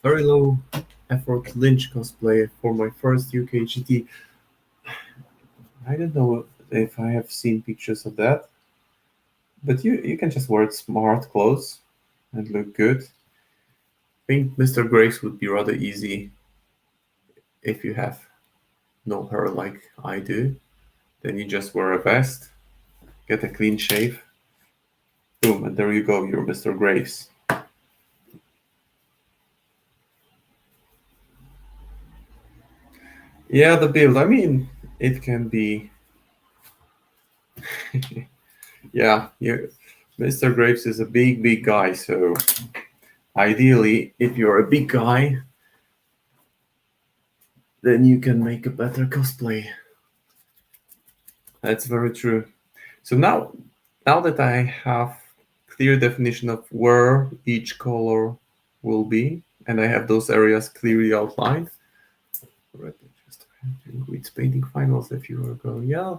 Very low effort Lynch cosplay for my first UK GT. I don't know if I have seen pictures of that, but you can just wear smart clothes and look good. I think Mr. Graves would be rather easy if you have no hair like I do. Then you just wear a vest, get a clean shave, boom, and there you go, you're Mr. Graves. Yeah, the build, I mean, it can be... yeah, Mr. Graves is a big guy, so ideally, if you're a big guy, then you can make a better cosplay. That's very true. So now that I have clear definition of where each color will be, and I have those areas clearly outlined, it's painting finals a few ago. Yeah,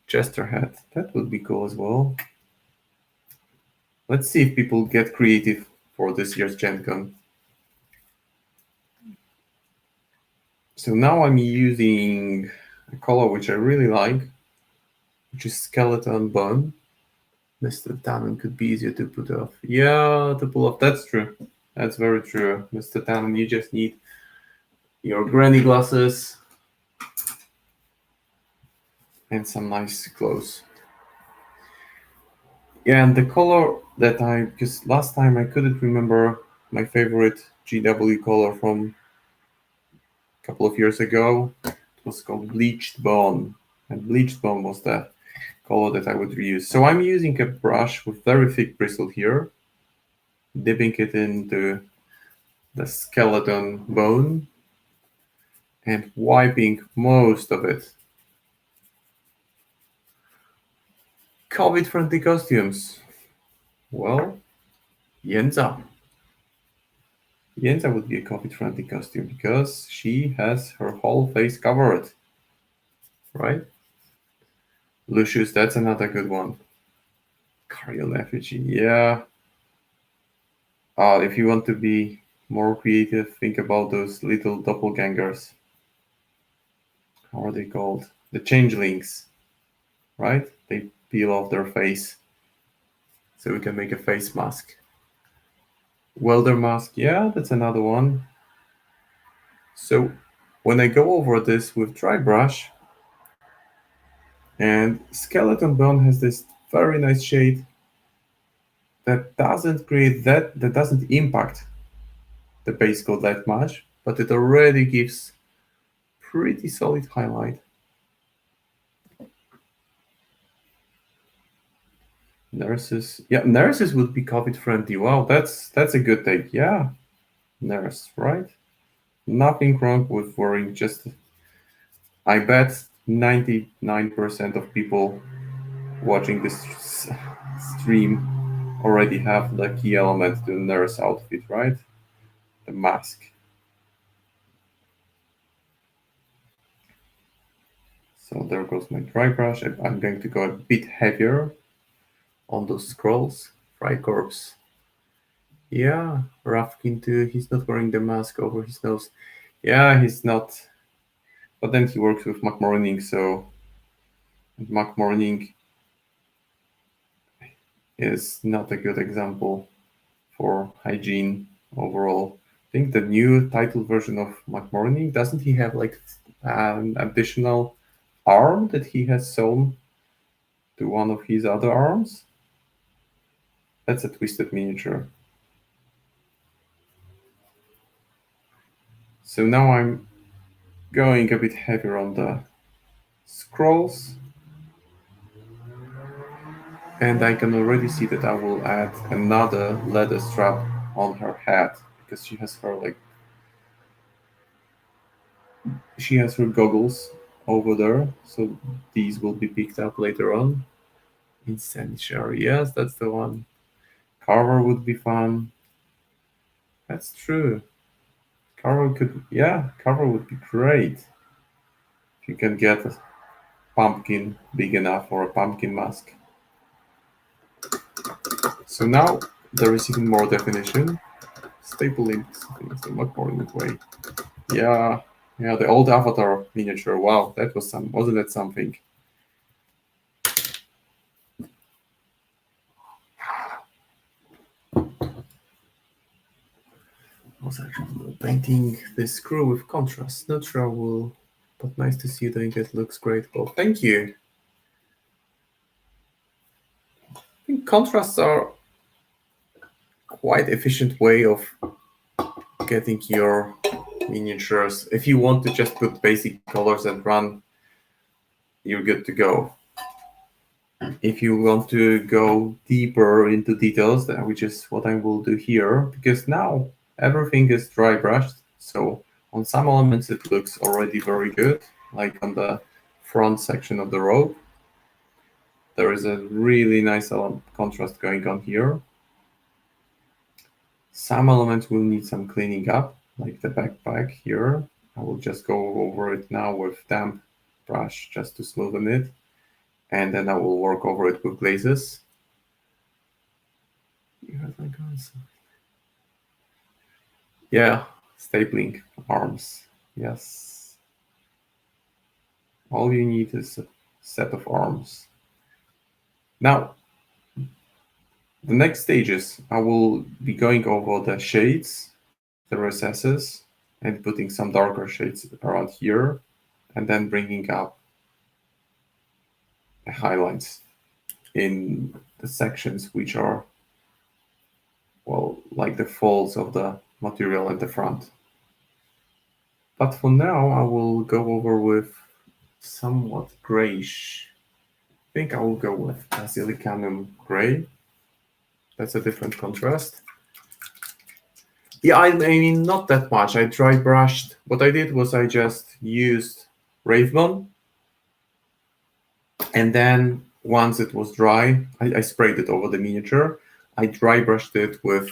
Jester hat, that would be cool as well. Let's see if people get creative for this year's Gen Con. So now I'm using a color which I really like, which is Skeleton Bone. Mr. Tannen could be easier to put off. Yeah, to pull off. That's true. That's very true. Mr. Tannen, you just need your granny glasses and some nice clothes. Yeah, and the color that because last time I couldn't remember my favorite GW color from a couple of years ago. It was called Bleached Bone, and Bleached Bone was the color that I would reuse. So I'm using a brush with very thick bristle here, dipping it into the skeleton bone and wiping most of it. COVID-friendly costumes. Well, Jedza. Jedza would be a COVID-friendly costume because she has her whole face covered, right? Lucius, that's another good one. Cariel effigy, yeah. If you want to be more creative, think about those little doppelgangers. How are they called? The changelings, right? They peel off their face so we can make a face mask. Welder mask, yeah, that's another one. So when I go over this with dry brush, and skeleton bone has this very nice shade that doesn't create that doesn't impact the base coat that much, but it already gives pretty solid highlight. Nurses, yeah, nurses would be COVID friendly. Wow, that's a good take. Yeah, nurse, right? Nothing wrong with wearing just. I bet 99% of people watching this stream already have the key element to the nurse outfit, right? The mask. So there goes my dry brush. I'm going to go a bit heavier on those scrolls. Fry corpse. Yeah, Rafkin too. He's not wearing the mask over his nose. Yeah, he's not. But then he works with McMorning, so McMorning is not a good example for hygiene overall. I think the new title version of McMorning, doesn't he have like an additional arm that he has sewn to one of his other arms? That's a twisted miniature. So now I'm going a bit heavier on the scrolls. And I can already see that I will add another leather strap on her head because she has her goggles over there. So these will be picked up later on. Incendiary, yes, that's the one. Carver would be fun. That's true. Carver would be great. If you can get a pumpkin big enough for a pumpkin mask. So now there is even more definition. Stapling things in much more in that way. Yeah, the old Avatar miniature. Wow, that was wasn't that something? I was actually painting this screw with contrast. Not sure I will, but nice to see you doing it. Looks great. Well, thank you. I think contrasts are quite efficient way of getting your miniatures. If you want to just put basic colors and run, you're good to go. If you want to go deeper into details, which is what I will do here, because now everything is dry brushed. So on some elements it looks already very good, like on the front section of the robe. There is a really nice contrast going on here. Some elements will need some cleaning up, like the backpack here. I will just go over it now with damp brush just to smoothen it. And then I will work over it with glazes. Yeah, stapling arms. Yes. All you need is a set of arms. Now, the next stages, I will be going over the shades, the recesses, and putting some darker shades around here, and then bringing up the highlights in the sections which are, well, like the folds of the material at the front. But for now, I will go over with somewhat grayish. I think I will go with Basilicanum gray. That's a different contrast. Yeah, I mean, not that much. I dry brushed. What I did was I just used Ravemon. And then once it was dry, I sprayed it over the miniature. I dry brushed it with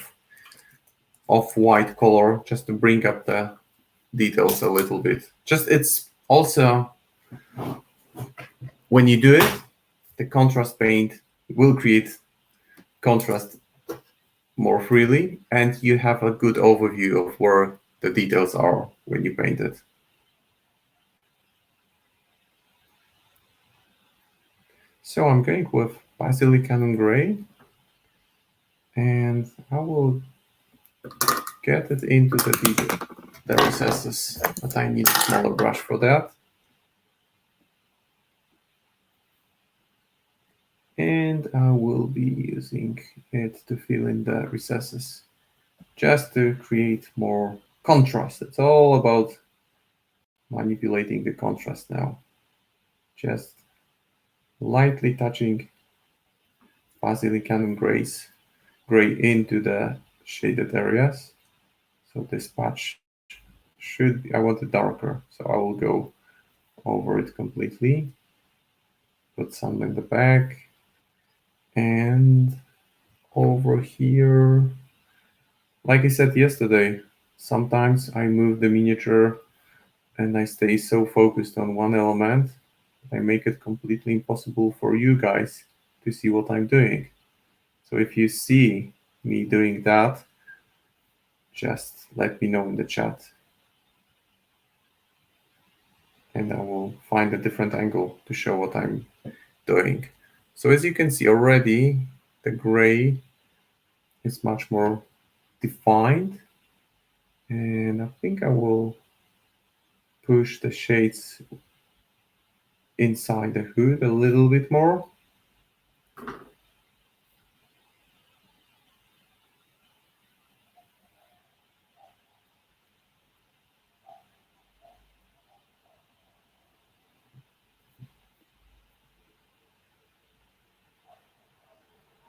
off-white color just to bring up the details a little bit. Just it's also, when you do it, the contrast paint will create contrast more freely, and you have a good overview of where the details are when you paint it. So I'm going with Basilicanum gray, and I will get it into the recesses, but I need a smaller brush for that. And I will be using it to fill in the recesses, just to create more contrast. It's all about manipulating the contrast now. Just lightly touching Basilicanum gray into the shaded areas. So this patch should be, I want it darker, so I will go over it completely. Put some in the back. And over here, like I said yesterday, sometimes I move the miniature and I stay so focused on one element, I make it completely impossible for you guys to see what I'm doing. So if you see me doing that, just let me know in the chat. And I will find a different angle to show what I'm doing. So as you can see already, the gray is much more defined. And I think I will push the shades inside the hood a little bit more.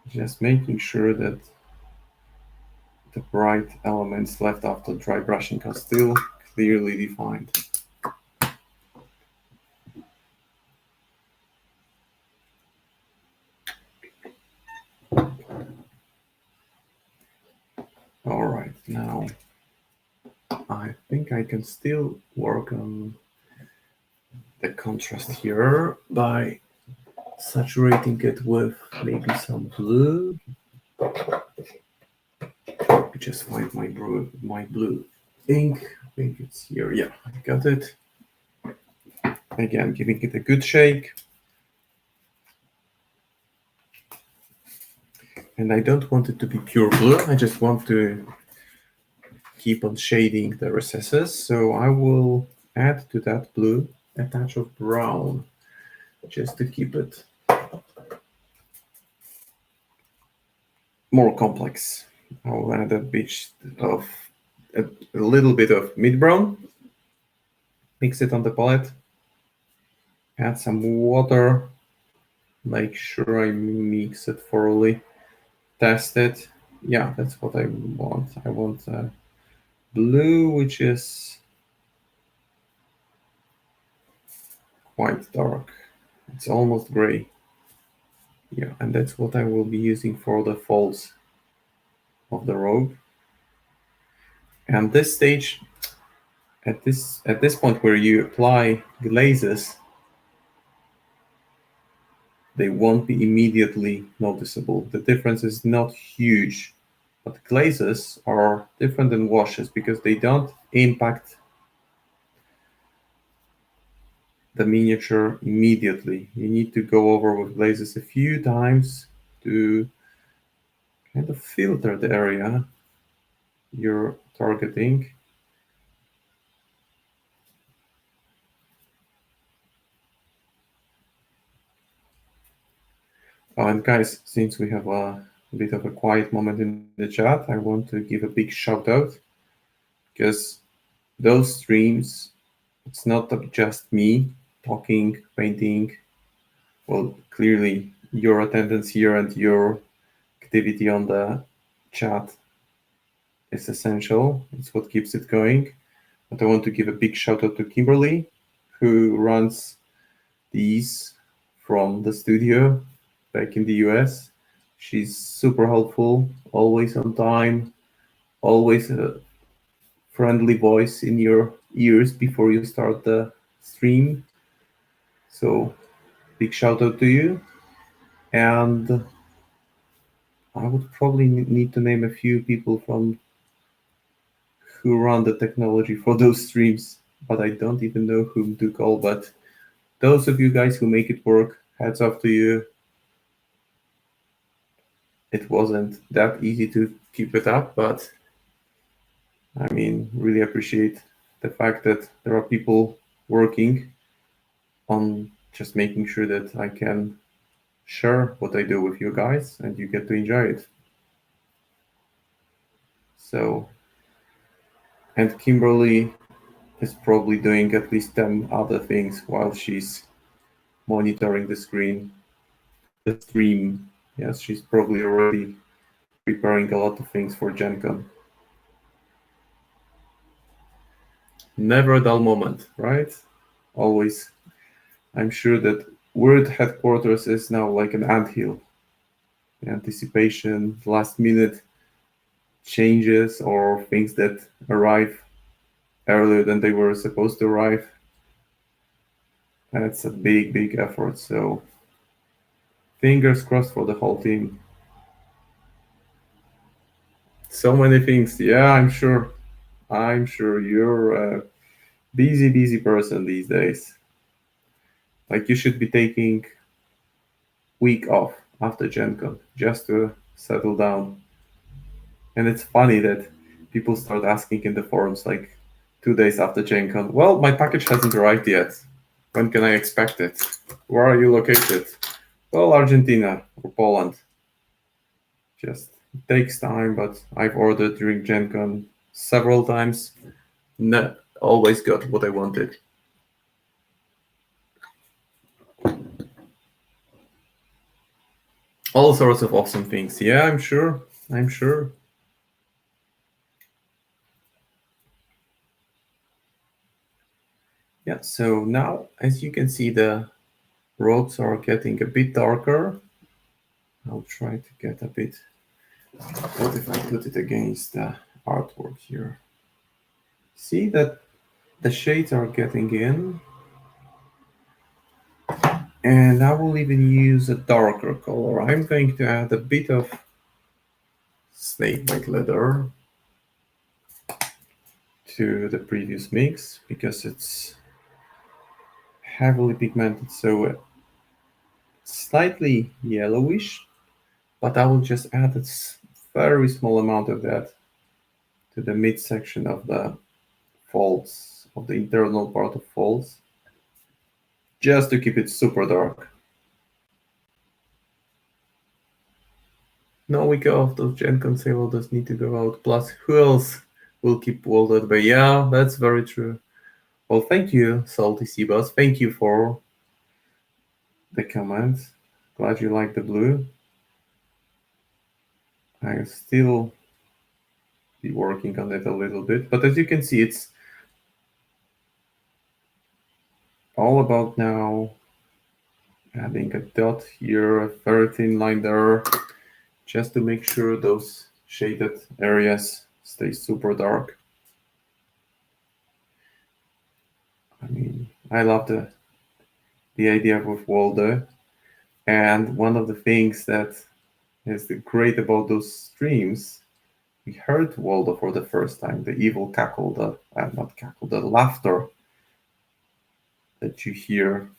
Just making sure that the bright elements left after dry brushing are still clearly defined. All right, now I think I can still work on the contrast here by saturating it with maybe some blue. Just find my blue ink. I think it's here. Yeah, I got it. Again, giving it a good shake. And I don't want it to be pure blue. I just want to keep on shading the recesses. So I will add to that blue a touch of brown just to keep it more complex. I'll add a little bit of mid-brown, mix it on the palette, add some water, make sure I mix it thoroughly, test it. Yeah, that's what I want. I want blue, which is quite dark. It's almost gray. Yeah, and that's what I will be using for the folds of the robe. And this stage, at this point where you apply glazes, they won't be immediately noticeable. The difference is not huge, but glazes are different than washes because they don't impact the miniature immediately. You need to go over with glazes a few times to kind of filter the area you're targeting. Oh, and guys, since we have a bit of a quiet moment in the chat, I want to give a big shout out because those streams, it's not just me talking, painting. Well, clearly your attendance here and your activity on the chat is essential. It's what keeps it going. But I want to give a big shout out to Kimberly, who runs these from the studio back in the US. She's super helpful, always on time, always a friendly voice in your ears before you start the stream. So big shout out to you. And I would probably need to name a few people from who run the technology for those streams, but I don't even know whom to call. But those of you guys who make it work, hats off to you. It wasn't that easy to keep it up, but I mean, really appreciate the fact that there are people working on just making sure that I can share what I do with you guys and you get to enjoy it. So, and Kimberly is probably doing at least 10 other things while she's monitoring the stream. Yes, she's probably already preparing a lot of things for Gen Con. Never a dull moment, right? Always. I'm sure that Wyrd headquarters is now like an anthill. The anticipation, last minute changes, or things that arrive earlier than they were supposed to arrive. That's a big, big effort. So fingers crossed for the whole team. So many things. Yeah, I'm sure. I'm sure you're a busy, busy person these days. Like you should be taking week off after Gen Con just to settle down. And it's funny that people start asking in the forums like 2 days after Gen Con, well, my package hasn't arrived yet. When can I expect it? Where are you located? Well, Argentina or Poland. Just it takes time, but I've ordered during Gen Con several times. Not always got what I wanted. All sorts of awesome things. Yeah, I'm sure. I'm sure. Yeah, so now as you can see, the roads are getting a bit darker. I'll try to get a bit. What if I put it against the artwork here? See that the shades are getting in, and I will even use a darker color. I'm going to add a bit of snake bite leather to the previous mix because it's heavily pigmented, so slightly yellowish, but I will just add a very small amount of that to the midsection of the folds, of the internal part of folds, just to keep it super dark. No week off, those Gen Con does need to go out. Plus, who else will keep Walded? But yeah, that's very true. Well, thank you, Salty Seabass. Thank you for the comments. Glad you like the blue. I still be working on it a little bit, but as you can see, it's all about now adding a dot here, a very thin line there, just to make sure those shaded areas stay super dark. I mean, I love the idea with Waldo, and one of the things that is great about those streams, we heard Waldo for the first time, the evil cackle, not cackle, the laughter that you hear.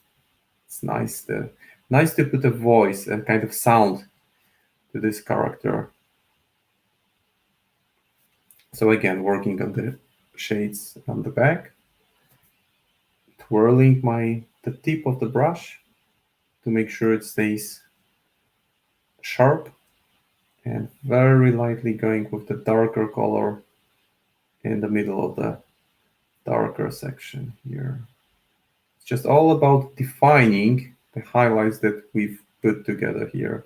It's nice to put a voice and kind of sound to this character. So again, working on the shades on the back, twirling the tip of the brush to make sure it stays sharp, and very lightly going with the darker color in the middle of the darker section here. It's just all about defining the highlights that we've put together here.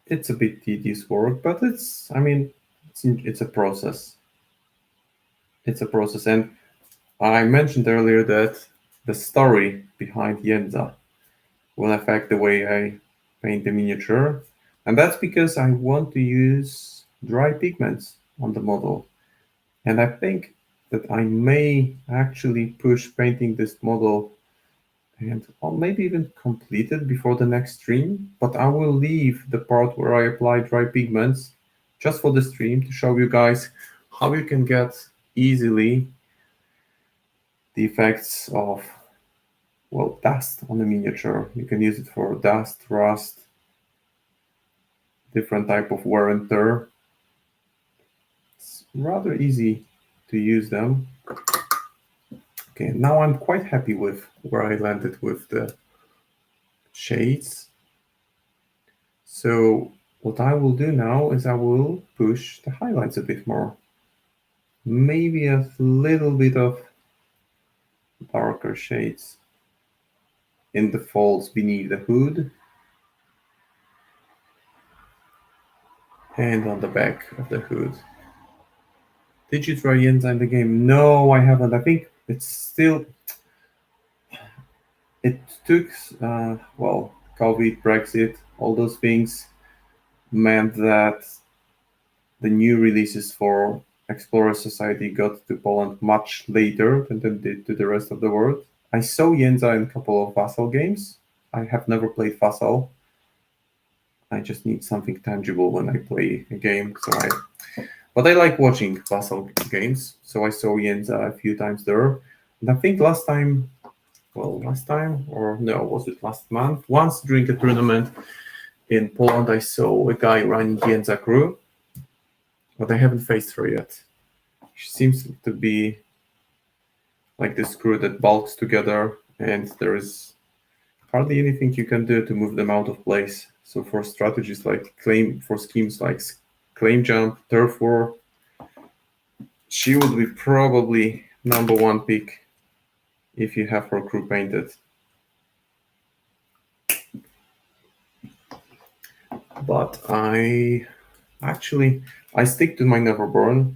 It's a bit tedious work, but it's a process. It's a process, and I mentioned earlier that the story behind Jedza will affect the way I paint the miniature, and that's because I want to use dry pigments on the model. And I think that I may actually push painting this model and or maybe even complete it before the next stream, but I will leave the part where I apply dry pigments just for the stream to show you guys how you can get easily the effects of, well, dust on the miniature. You can use it for dust, rust, different type of wear and tear. It's rather easy to use them. Okay, now I'm quite happy with where I landed with the shades. So what I will do now is I will push the highlights a bit more. Maybe a little bit of darker shades in the folds beneath the hood and on the back of the hood Did you try Yenza in the game? No, I haven't. I think it's still. It took, well, COVID, Brexit, all those things meant that the new releases for Explorer Society got to Poland much later than they did to the rest of the world. I saw Yenza in a couple of Vassal games. I have never played Vassal. I just need something tangible when I play a game. But I like watching Vassal games. So I saw Yenza a few times there. And I think last time, or no, was it last month? Once during a tournament in Poland, I saw a guy running Yenza crew, but I haven't faced her yet. She seems to be like this crew that bulks together, and there is hardly anything you can do to move them out of place. So for strategies like schemes like claim jump, turf war, she would be probably number one pick if you have her crew painted. But I stick to my Neverborn,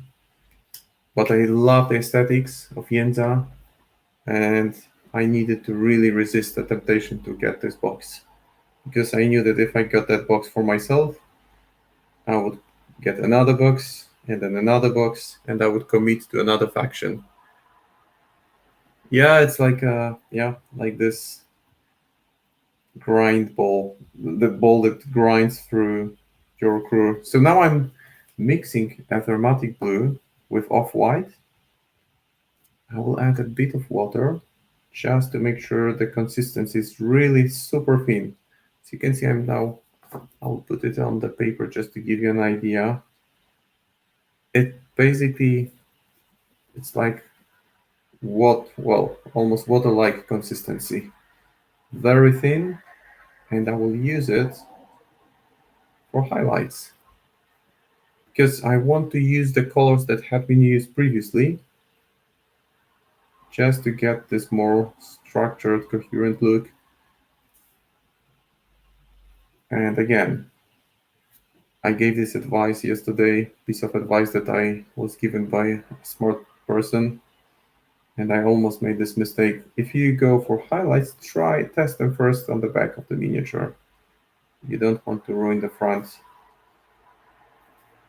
but I love the aesthetics of Yenza, and I needed to really resist the temptation to get this box, because I knew that if I got that box for myself, I would get another box and then another box, and I would commit to another faction. Yeah, it's like like this grind ball, the ball that grinds through your crew. So now I'm mixing aromatic blue with off-white. I will add a bit of water just to make sure the consistency is really super thin. So you can see I'll put it on the paper just to give you an idea. It's like almost water-like consistency. Very thin, and I will use it for highlights, because I want to use the colors that have been used previously just to get this more structured, coherent look. And again, I gave this advice yesterday, piece of advice that I was given by a smart person, and I almost made this mistake. If you go for highlights, test them first on the back of the miniature. You don't want to ruin the front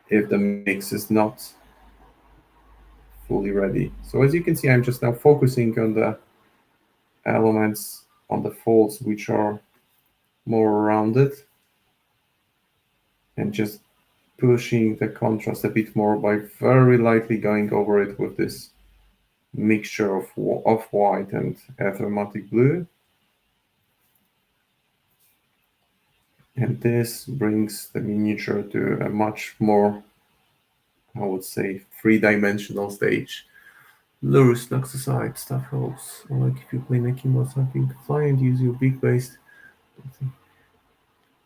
if the mix is not fully ready. So as you can see, I'm just now focusing on the elements on the folds which are more rounded, and just pushing the contrast a bit more by very lightly going over it with this mixture of off-white and aromatic blue. And this brings the miniature to a much more, I would say, three-dimensional stage. Lures knocks aside, stuff holds. Or like if you play Nekim or something, fly and use your big base.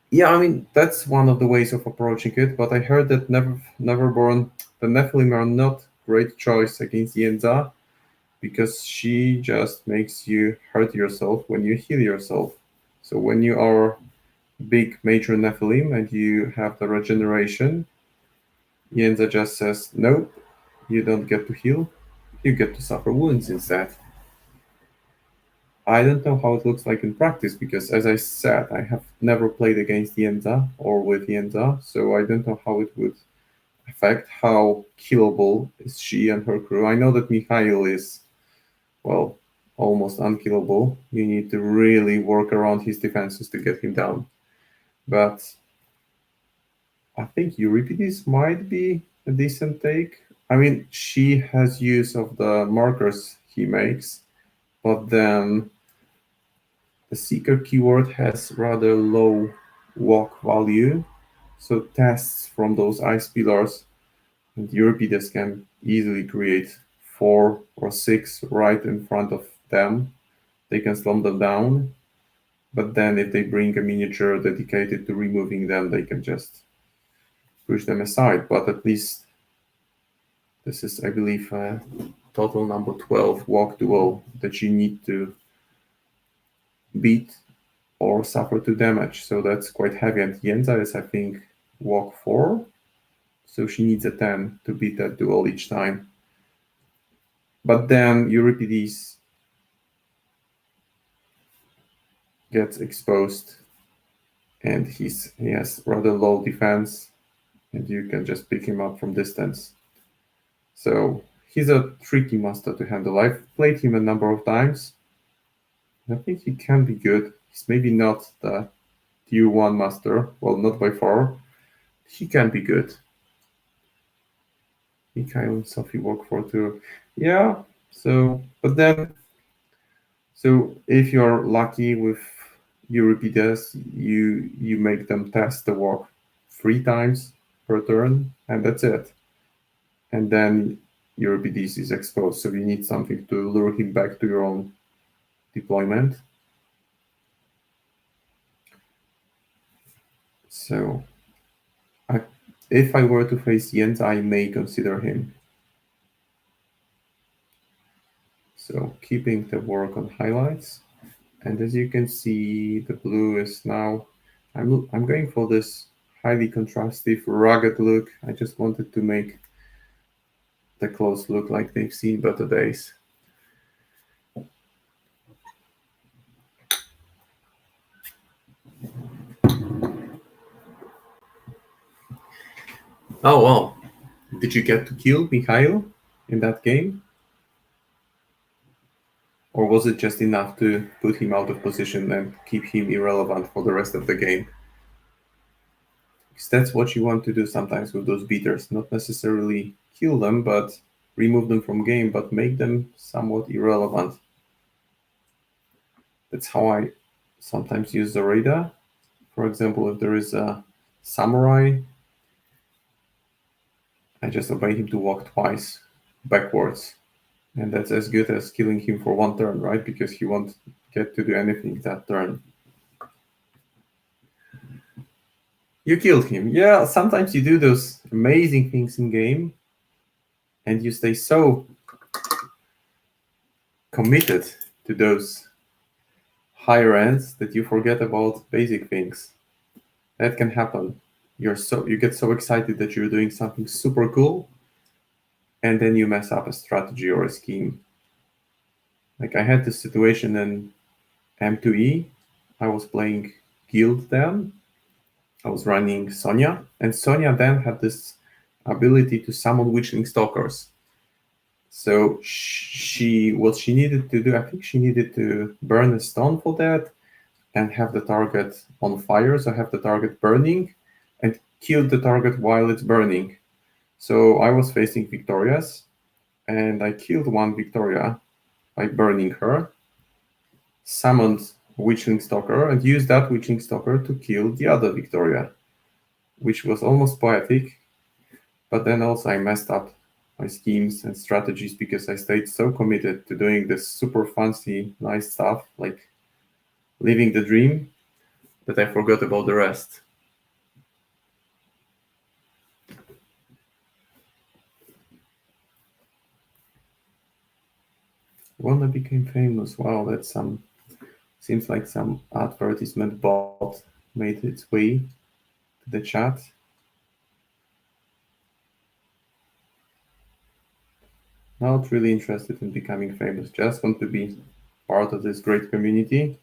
Yeah, I mean, that's one of the ways of approaching it, but I heard that Neverborn, the Nephilim are not great choice against Yenza, because she just makes you hurt yourself when you heal yourself. So when you are big major Nephilim and you have the regeneration, Yenza just says, nope, you don't get to heal, you get to suffer wounds instead. I don't know how it looks like in practice, because as I said, I have never played against Yenza or with Yenza, so I don't know how it would affect how killable is she and her crew. I know that Mikhail is, well, almost unkillable. You need to really work around his defenses to get him down. But I think Euripides might be a decent take. I mean, she has use of the markers he makes, but then the Seeker keyword has rather low walk value, so tests from those ice pillars and Euripides can easily create 4 or 6 right in front of them. They can slow them down, but then if they bring a miniature dedicated to removing them, they can just push them aside. But at least this is, I believe, total number 12 walk duel that you need to beat or suffer 2 damage. So that's quite heavy. And Yenza is, I think, walk 4. So she needs a 10 to beat that duel each time. But then Euripides gets exposed, and he has rather low defense, and you can just pick him up from distance. So he's a tricky master to handle. I've played him a number of times. I think he can be good. He's maybe not the tier 1 master, well, not by far. He can be good. Mikhail and Sophie work for two. Yeah, so, but then, so if you're lucky with Euripides, you make them test the walk 3 times per turn, and that's it. And then Euripides is exposed, so you need something to lure him back to your own deployment. So, if I were to face Jens, I may consider him. So keeping the work on highlights. And as you can see, the blue is now, I'm going for this highly contrastive, rugged look. I just wanted to make the clothes look like they've seen better days. Oh, wow. Did you get to kill Mikhail in that game? Or was it just enough to put him out of position and keep him irrelevant for the rest of the game? Because that's what you want to do sometimes with those beaters. Not necessarily kill them, but remove them from game, but make them somewhat irrelevant. That's how I sometimes use the radar. For example, if there is a samurai, I just obey him to walk twice backwards. And that's as good as killing him for 1 turn, right? Because he won't get to do anything that turn. You killed him. Yeah, sometimes you do those amazing things in game and you stay so committed to those higher ends that you forget about basic things. That can happen. You get so excited that you're doing something super cool, and then you mess up a strategy or a scheme. Like I had this situation in M2E. I was playing Guild then. I was running Sonya, and Sonya then had this ability to summon Witchling Stalkers. So what she needed to do, I think she needed to burn a stone for that and have the target on fire, so have the target burning and kill the target while it's burning. So I was facing Victorias and I killed one Victoria by burning her, summoned Witchling Stalker and used that Witchling Stalker to kill the other Victoria, which was almost poetic, but then also I messed up my schemes and strategies because I stayed so committed to doing this super fancy, nice stuff, like living the dream, that I forgot about the rest. When I became famous, wow, that's seems like some advertisement bot made its way to the chat. Not really interested in becoming famous, just want to be part of this great community,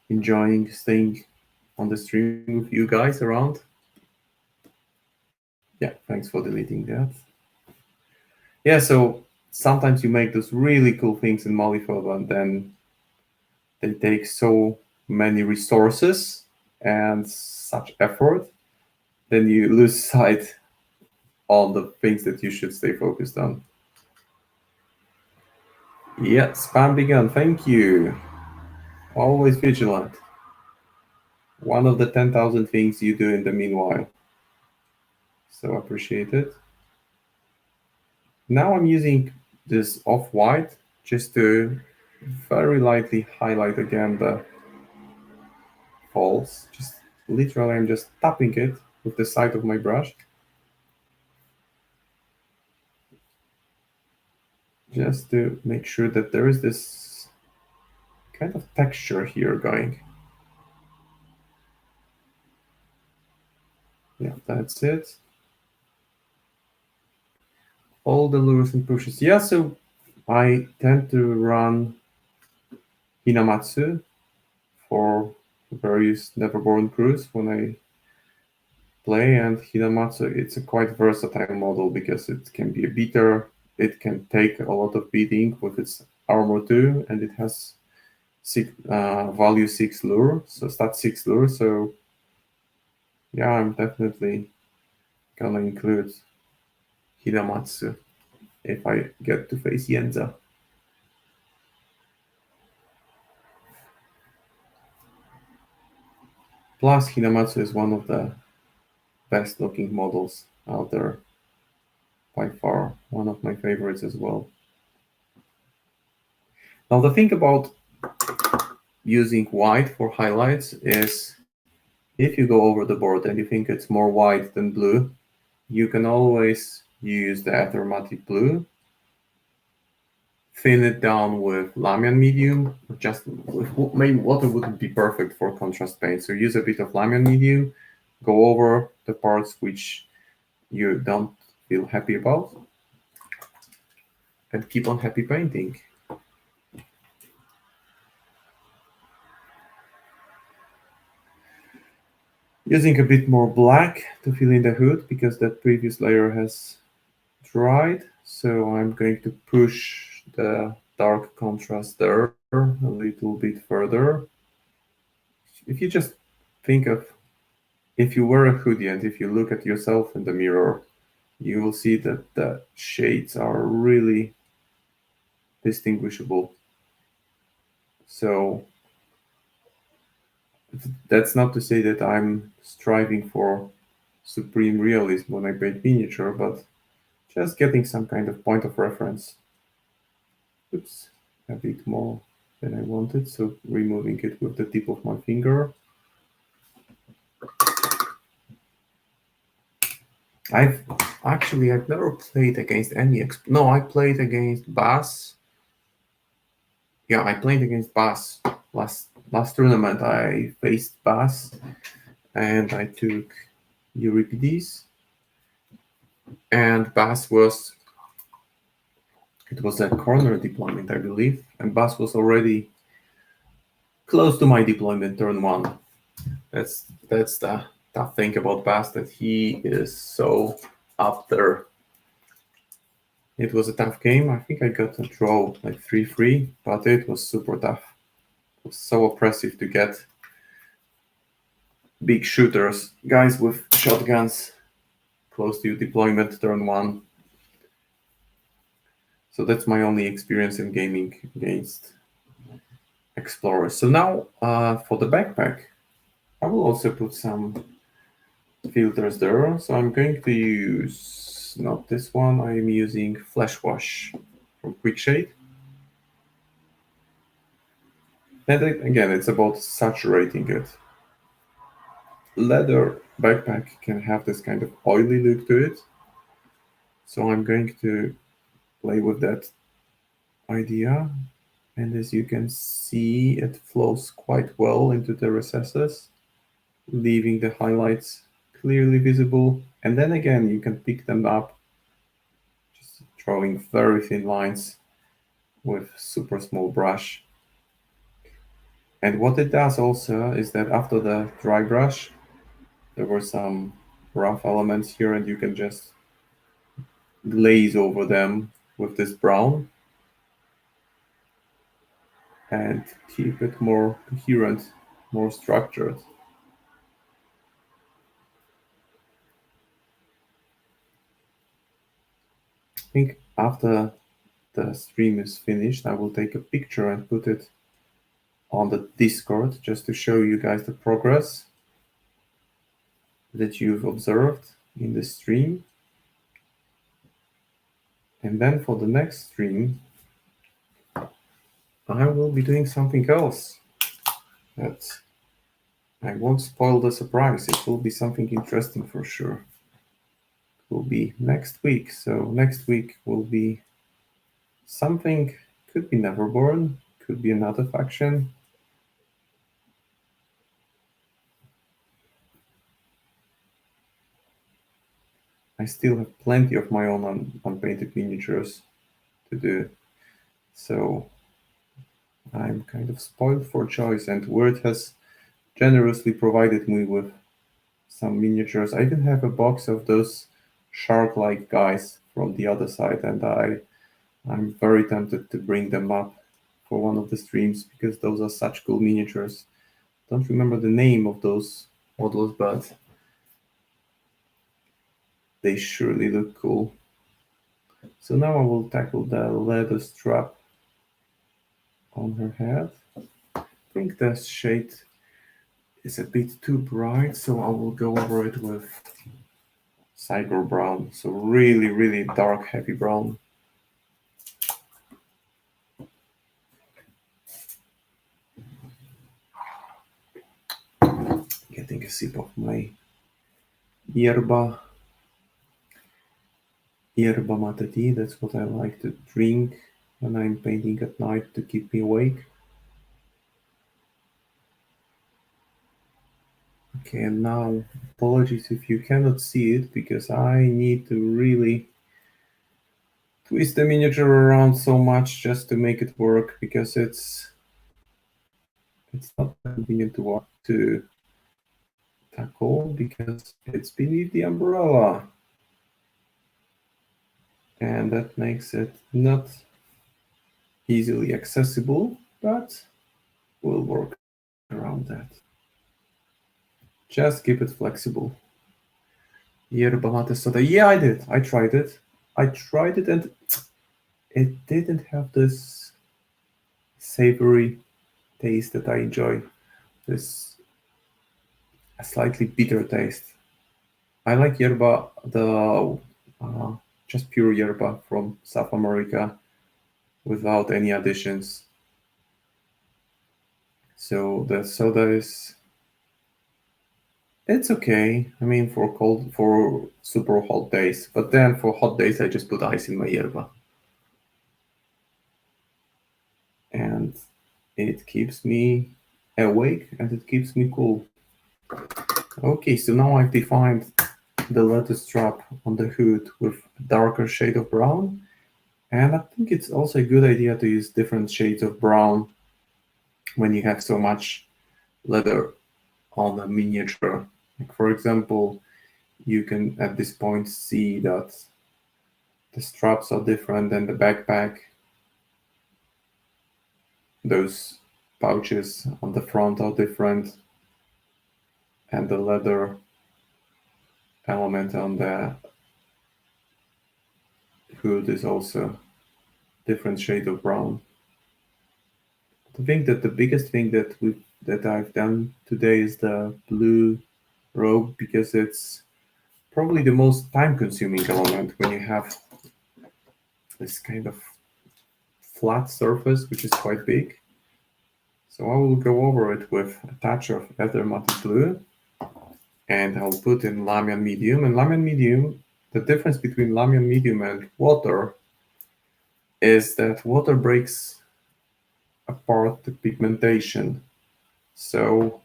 enjoying staying on the stream with you guys around. Yeah, thanks for deleting that. Yeah, so sometimes you make those really cool things in Malifaux and then they take so many resources and such effort, then you lose sight on the things that you should stay focused on. Yeah, spam begun, thank you. Always vigilant. One of the 10,000 things you do in the meanwhile. So appreciate it. Now I'm using this off-white just to very lightly highlight again the falls. Just literally I'm just tapping it with the side of my brush. Just to make sure that there is this kind of texture here going. Yeah, that's it. All the lures and pushes. Yeah, so I tend to run Hinamatsu for various Neverborn crews when I play, and Hinamatsu, it's a quite versatile model because it can be a beater, it can take a lot of beating with its armor too, and it has value 6 lure, so stat 6 lure, so yeah, I'm definitely gonna include Hinamatsu if I get to face Jedza. Plus, Hinamatsu is one of the best looking models out there, by far, one of my favorites as well. Now, the thing about using white for highlights is if you go over the board and you think it's more white than blue, you can always use the Aethermatic blue, thin it down with Lamian medium, or just with maybe water wouldn't be perfect for contrast paint. So use a bit of Lamian medium, go over the parts which you don't feel happy about, and keep on happy painting. Using a bit more black to fill in the hood because that previous layer has dried. So I'm going to push the dark contrast there a little bit further. If you just think of if you wear a hoodie and if you look at yourself in the mirror, you will see that the shades are really distinguishable. So that's not to say that I'm striving for supreme realism when I paint miniature, but just getting some kind of point of reference. Oops, a bit more than I wanted, so removing it with the tip of my finger. I've never played against any no, I played against Bass. Yeah, I played against Bass last tournament. I faced Bass and I took Euripides, and Bass was it was a corner deployment, I believe, and Bass was already close to my deployment turn one. That's the tough thing about Bass, that he is so up there. It was a tough game. I think I got a draw like 3-3, but it was super tough. It was so oppressive to get big shooters, guys with shotguns close to deployment turn one. So that's my only experience in gaming against explorers. So now for the backpack, I will also put some filters there. So I'm going to use not this one. I am using Flash Wash from Quickshade. And again, it's about saturating it. Leather backpack can have this kind of oily look to it. So I'm going to play with that idea. And as you can see, it flows quite well into the recesses, leaving the highlights clearly visible. And then again, you can pick them up, just drawing very thin lines with super small brush. And what it does also is that after the dry brush, there were some rough elements here, and you can just glaze over them with this brown and keep it more coherent, more structured. I think after the stream is finished, I will take a picture and put it on the Discord just to show you guys the progress that you've observed in the stream. And then for the next stream, I will be doing something else that I won't spoil the surprise. It will be something interesting for sure. It will be next week. So next week will be something, could be Neverborn, could be another faction. I still have plenty of my own unpainted miniatures to do. So I'm kind of spoiled for choice, and Wyrd has generously provided me with some miniatures. I even have a box of those shark-like guys from the other side, and I'm very tempted to bring them up for one of the streams because those are such cool miniatures. Don't remember the name of those models, but they surely look cool. So now I will tackle the leather strap on her head. I think the shade is a bit too bright, so I will go over it with Cyber Brown. So really, really dark, heavy brown. Getting a sip of my yerba mate tea. That's what I like to drink when I'm painting at night to keep me awake. Okay, and now apologies if you cannot see it because I need to really twist the miniature around so much just to make it work because it's not convenient to tackle because it's beneath the umbrella, and that makes it not easily accessible, but we'll work around that. Just keep it flexible. Yerba mate soda. Yeah, I did. I tried it. And it didn't have this savory taste that I enjoy. This a slightly bitter taste. I like yerba, the just pure yerba from South America without any additions. So the soda it's okay. I mean, for super hot days, but then for hot days, I just put ice in my yerba. And it keeps me awake and it keeps me cool. Okay, so now I've defined the leather strap on the hood with a darker shade of brown. And I think it's also a good idea to use different shades of brown when you have so much leather on a miniature. Like for example, you can at this point see that the straps are different than the backpack. Those pouches on the front are different, and the leather element on the hood is also different shade of brown. I think that the biggest thing that I've done today is the blue robe because it's probably the most time-consuming element when you have this kind of flat surface, which is quite big. So I will go over it with a touch of Ether Matte Blue, and I'll put in Lamian Medium. And Lamian Medium, the difference between Lamian Medium and water is that water breaks apart the pigmentation. So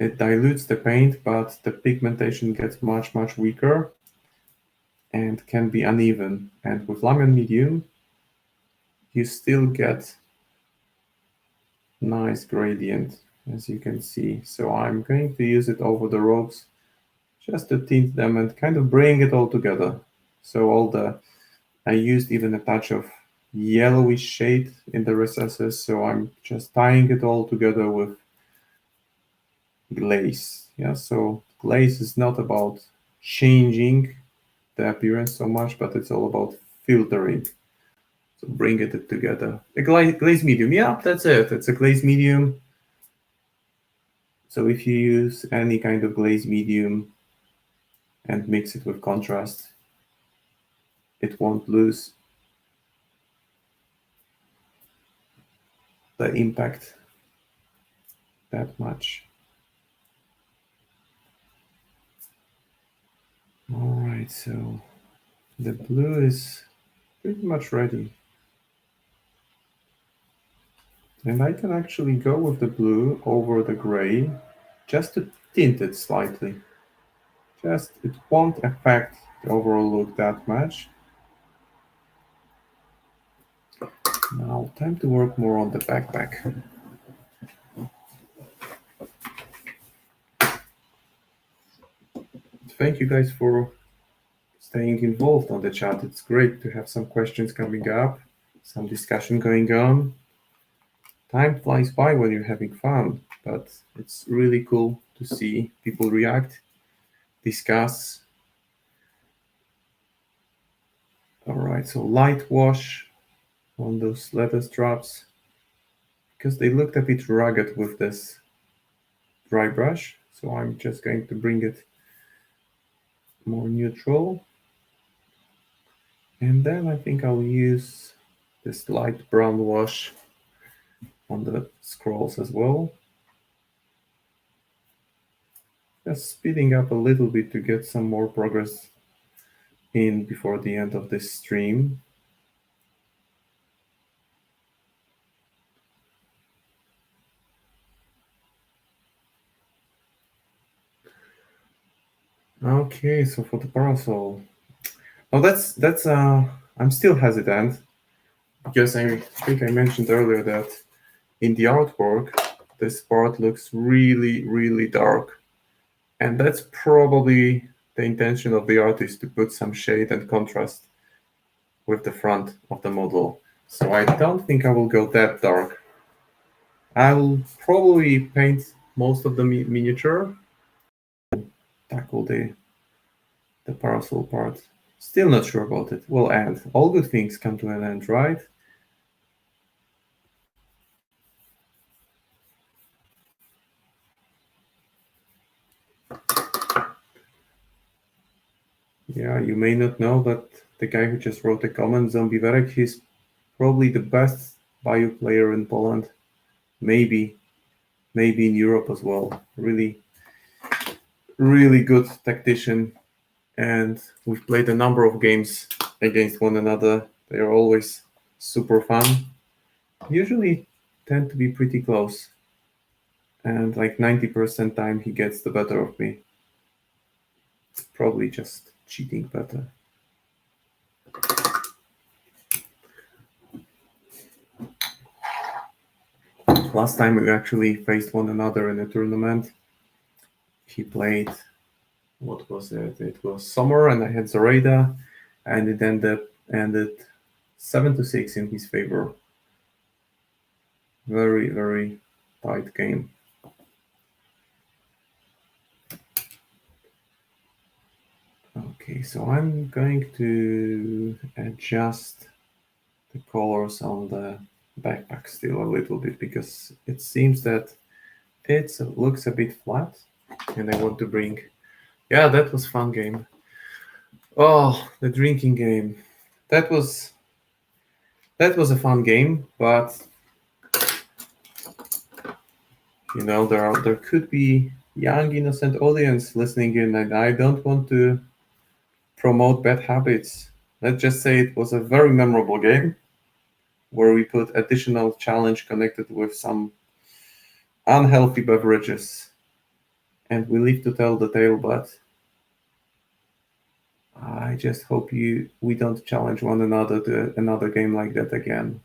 it dilutes the paint, but the pigmentation gets much, much weaker and can be uneven. And with Lamian Medium, you still get nice gradient, as you can see. So I'm going to use it over the ropes just to tint them and kind of bring it all together. So I used even a touch of yellowish shade in the recesses, so I'm just tying it all together with glaze. Yeah, so glaze is not about changing the appearance so much, but it's all about filtering. So bring it together. A glaze medium, yeah, that's it. It's a glaze medium. So if you use any kind of glaze medium and mix it with contrast, it won't lose the impact that much. All right, so the blue is pretty much ready. And I can actually go with the blue over the gray just to tint it slightly. It won't affect the overall look that much. Now, time to work more on the backpack. Thank you guys for staying involved on the chat. It's great to have some questions coming up, some discussion going on. Time flies by when you're having fun, but it's really cool to see people react, discuss. All right, so light wash on those leather straps because they looked a bit rugged with this dry brush. So I'm just going to bring it more neutral. And then I think I'll use this light brown wash on the scrolls as well. Just speeding up a little bit to get some more progress in before the end of this stream. Okay, so for the parasol. Oh, that's I'm still hesitant because I think I mentioned earlier that in the artwork this part looks really, really dark. And that's probably the intention of the artist, to put some shade and contrast with the front of the model. So I don't think I will go that dark. I'll probably paint most of the miniature, tackle the parasol part. Still not sure about it. Will end. All good things come to an end, right? Yeah, you may not know, but the guy who just wrote the comment, Zombie Viruk, he's probably the best bio player in Poland. Maybe in Europe as well. Really, really good tactician. And we've played a number of games against one another. They are always super fun. Usually tend to be pretty close. And like 90% time he gets the better of me. Probably just cheating better. Last time we actually faced one another in a tournament. He played, what was it? It was summer and I had Zoraida, and it ended 7-6 in his favor. Very, very tight game. Okay, so I'm going to adjust the colors on the backpack still a little bit because it seems that it looks a bit flat, and I want to bring. Yeah, that was fun game. Oh, the drinking game. That was a fun game, but you know there could be young innocent audience listening in, and I don't want to promote bad habits. Let's just say it was a very memorable game where we put additional challenge connected with some unhealthy beverages, and we live to tell the tale. But I just hope we don't challenge one another to another game like that again.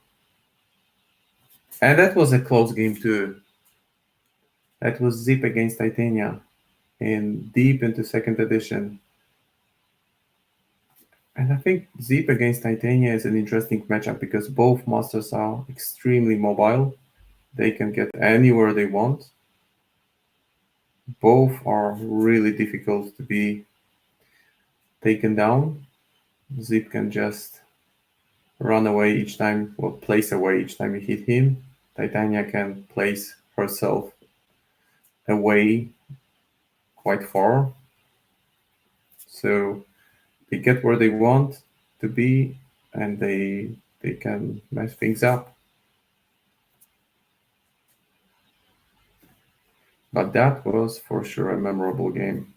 And that was a close game too. That was Zip against Titania in deep into second edition. And I think Zip against Titania is an interesting matchup because both masters are extremely mobile. They can get anywhere they want. Both are really difficult to be taken down. Zip can just run away each time, or place away each time you hit him. Titania can place herself away quite far. So they get where they want to be, and they can mess things up. But that was for sure a memorable game.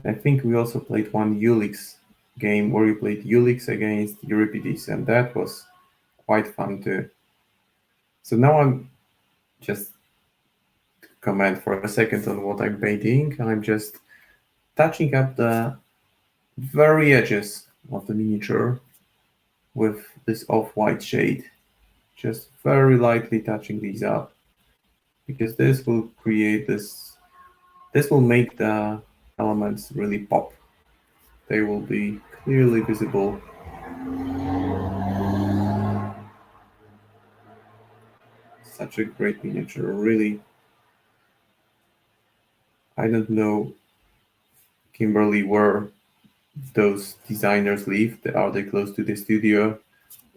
I think we also played one Ulix game where we played Ulix against Euripides, and that was quite fun too. So now I'm just comment for a second on what I'm painting. I'm just touching up the very edges of the miniature with this off-white shade. Just very lightly touching these up, because this will create this will make the elements really pop. They will be clearly visible. Such a great miniature, really. I don't know, Kimberly, where those designers live. Are they close to the studio,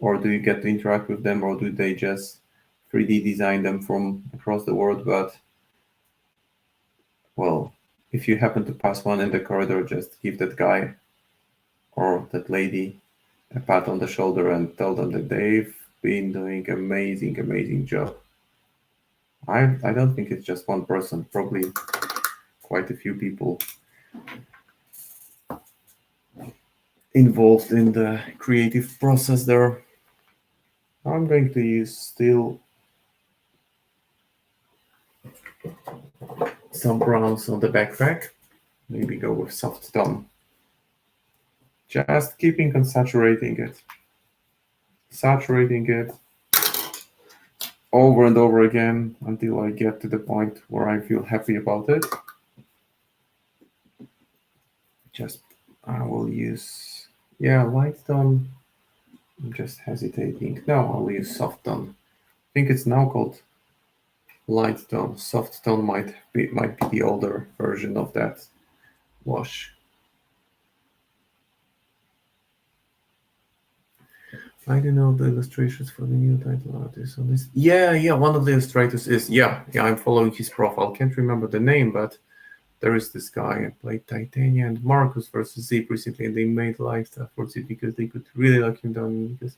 or do you get to interact with them, or do they just 3D design them from across the world? But well, if you happen to pass one in the corridor, just give that guy or that lady a pat on the shoulder and tell them that they've been doing amazing job. I don't think it's just one person, probably quite a few people involved in the creative process there. I'm going to use still some browns on the backpack. Maybe go with soft tone. Just keeping on saturating it. Saturating it over and over again until I get to the point where I feel happy about it. Just I will use, yeah, light tone. I'm just hesitating. No, I'll use soft tone. I think it's now called light tone. Soft tone might be the older version of that wash. I don't know the illustrations for the new title artist on this. Yeah, one of the illustrators is, yeah, I'm following his profile. Can't remember the name, but there is this guy. I played Titania and Marcus versus Zip recently, and they made live stuff for Zip because they could really lock him down. Because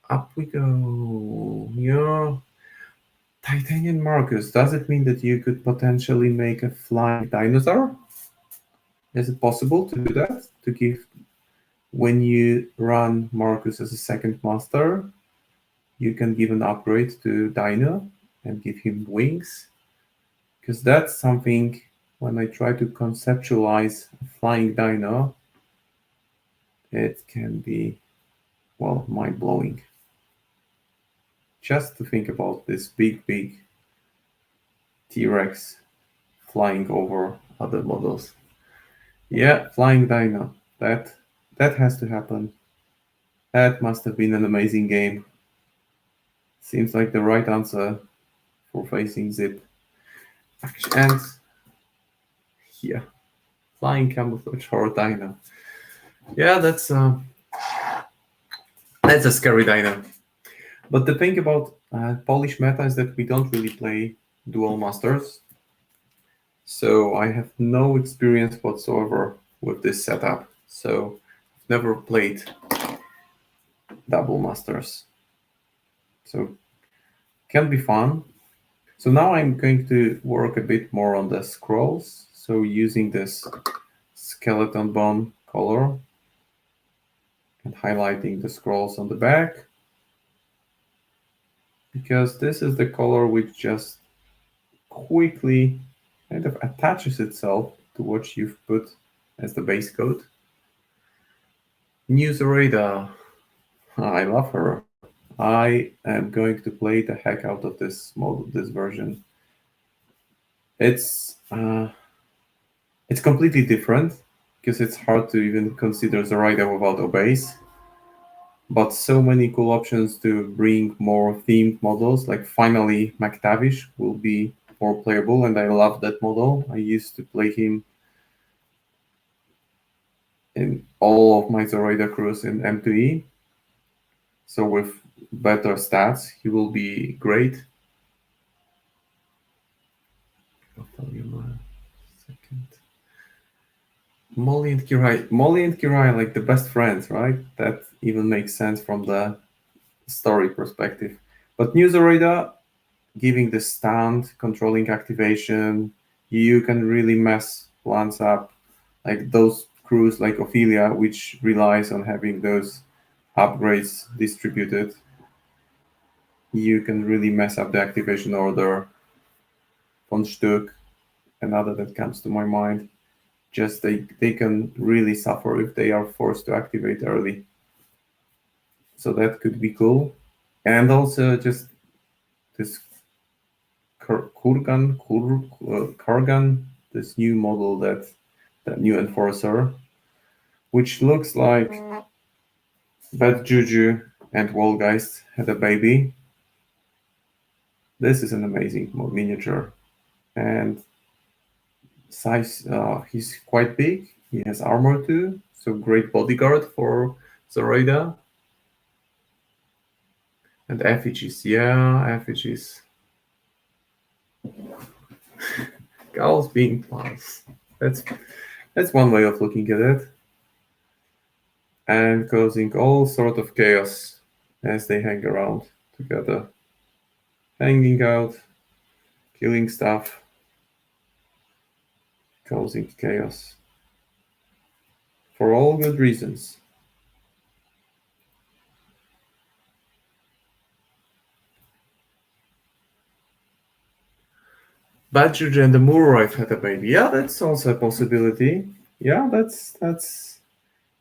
up we go. Yeah. Titanian Marcus, does it mean that you could potentially make a flying dinosaur? Is it possible to do that? To give, when you run Marcus as a second master, you can give an upgrade to Dino and give him wings? Because that's something, when I try to conceptualize a flying dino, it can be, well, mind-blowing. Just to think about this big T-Rex flying over other models. Yeah, flying dino. That has to happen. That must have been an amazing game. Seems like the right answer for facing Zip. And yeah, flying camouflage or dino. Yeah, that's a scary dino. But the thing about Polish meta is that we don't really play dual masters. So I have no experience whatsoever with this setup. So I've never played double masters. So can be fun. So now I'm going to work a bit more on the scrolls. So using this skeleton bone color and highlighting the scrolls on the back, because this is the color which just quickly kind of attaches itself to what you've put as the base coat. Newsarada, I love her. I am going to play the heck out of this model, this version. It's completely different because it's hard to even consider Zoraida without Obeys. But so many cool options to bring more themed models. Like finally, McTavish will be more playable, and I love that model. I used to play him in all of my Zoraida crews in M2E. So with better stats, he will be great. I'll tell you in a second. Molly and Kirai, like the best friends, right? That even makes sense from the story perspective. But New Zoraida, giving the stand, controlling activation, you can really mess plans up. Like those crews like Ophelia, which relies on having those upgrades distributed, you can really mess up the activation order. Von Stuck, another that comes to my mind. just they can really suffer if they are forced to activate early. So that could be cool. And also just this Kurgan, this new model that new enforcer, which looks like Bad Juju and Wallgeist had a baby. This is an amazing miniature. And size, he's quite big. He has armor too, so great bodyguard for Zoraida. And effigies, yeah, effigies. Gals being plus. That's one way of looking at it. And causing all sort of chaos as they hang around together. Hanging out, killing stuff, causing chaos. For all good reasons. Badger and the Moorite had a baby. Yeah, that's also a possibility. Yeah, that's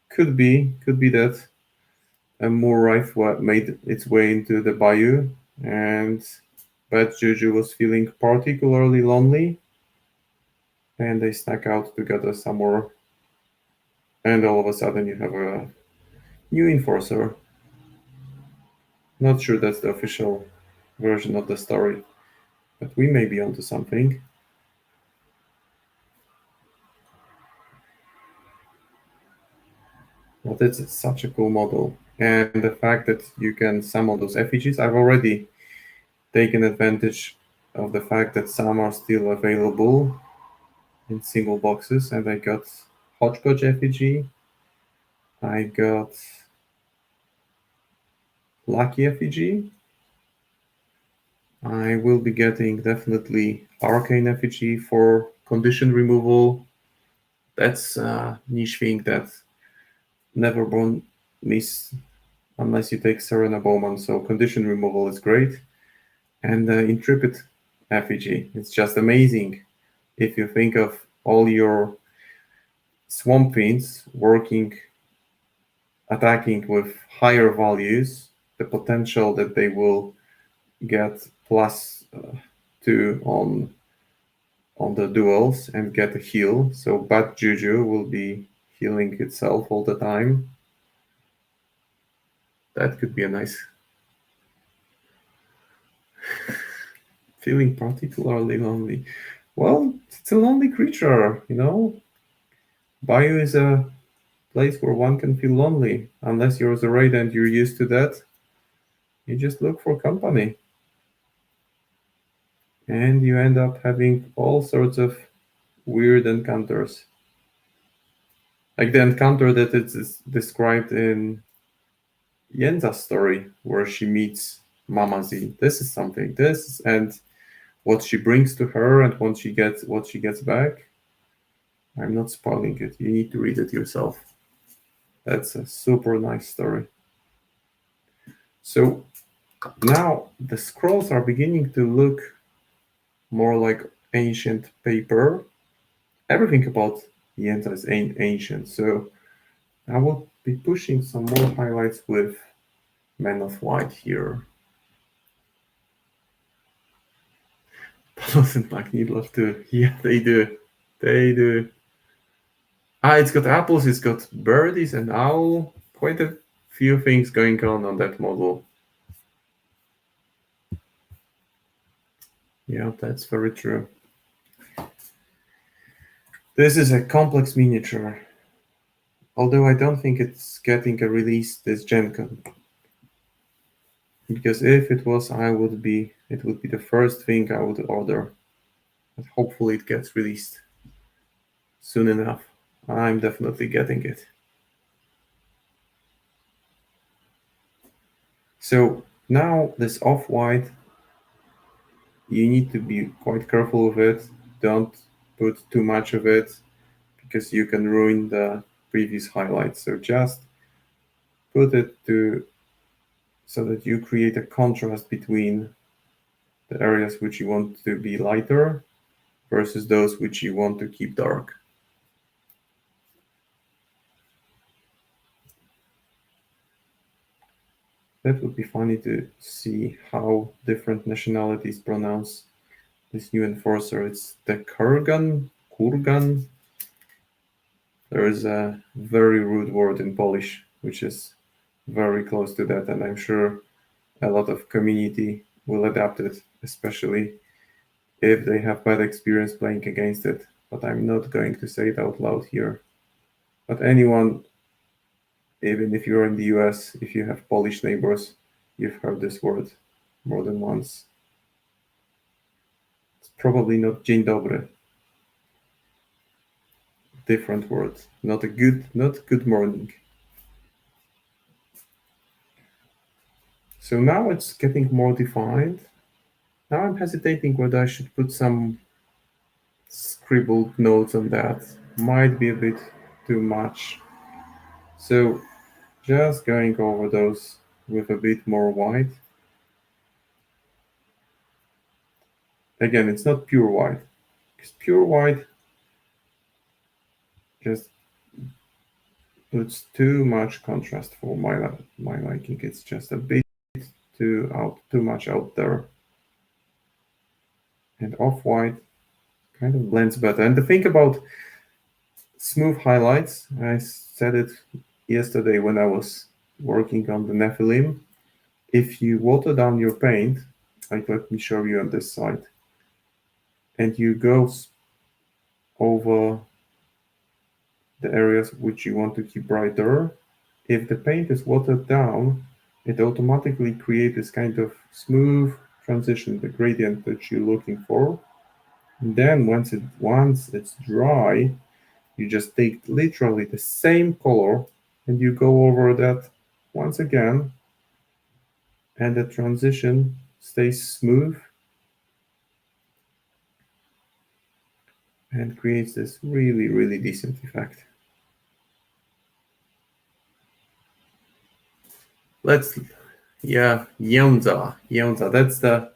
could be that a Moorite made its way into the bayou, and Bad Juju was feeling particularly lonely, and they snuck out together somewhere. And all of a sudden, you have a new enforcer. Not sure that's the official version of the story, but we may be onto something. But it's such a cool model. And the fact that you can summon those effigies, I've already taken advantage of the fact that some are still available in single boxes, and I got Hodgepodge effigy, I got Lucky effigy, I will be getting definitely Arcane effigy for condition removal. That's a niche thing that never won't miss unless you take Serena Bowman, so condition removal is great. And the Intrepid effigy, it's just amazing. If you think of all your Swamp Fiends attacking with higher values, the potential that they will get +2 on the duels and get a heal. So Bad Juju will be healing itself all the time. That could be a nice feeling particularly lonely. Well, it's a lonely creature, you know. Bayou is a place where one can feel lonely. Unless you're Zoraida and you're used to that, you just look for company. And you end up having all sorts of weird encounters. Like the encounter that is described in Jedza's story, where she meets Mama Z. This is something. And what she brings to her and what she gets back. I'm not spoiling it. You need to read it yourself. That's a super nice story. So now the scrolls are beginning to look more like ancient paper. Everything about Jedza is ancient. So I will be pushing some more highlights with Men of White here. Palos and Magni love to. Yeah, they do. They do. It's got apples, it's got birdies and owl. Quite a few things going on that model. Yeah, that's very true. This is a complex miniature. Although I don't think it's getting a release this Gen Con. Because if it was, it would be the first thing I would order. But hopefully it gets released soon enough. I'm definitely getting it. So now this off-white, you need to be quite careful with it. Don't put too much of it because you can ruin the previous highlights. So just put it so that you create a contrast between the areas which you want to be lighter versus those which you want to keep dark. That would be funny to see how different nationalities pronounce this new enforcer. It's the Kurgan. There is a very rude word in Polish, which is very close to that, and I'm sure a lot of community will adapt it, especially if they have bad experience playing against it. But I'm not going to say it out loud here. But anyone, even if you're in the US, if you have Polish neighbors, you've heard this word more than once. It's probably not dzień dobry. Different word. Not good morning. So now it's getting more defined. Now I'm hesitating whether I should put some scribbled notes on that. Might be a bit too much. So just going over those with a bit more white. Again, it's not pure white, because pure white just puts too much contrast for my liking. It's just a bit too much out there. And off-white kind of blends better. And the thing about smooth highlights, I said it yesterday when I was working on the Nephilim. If you water down your paint, like let me show you on this side, and you go over the areas which you want to keep brighter, if the paint is watered down, it automatically creates this kind of smooth transition, the gradient that you're looking for. And then once it's dry, you just take literally the same color and you go over that once again, and the transition stays smooth and creates this really, really decent effect. Jedza. That's the,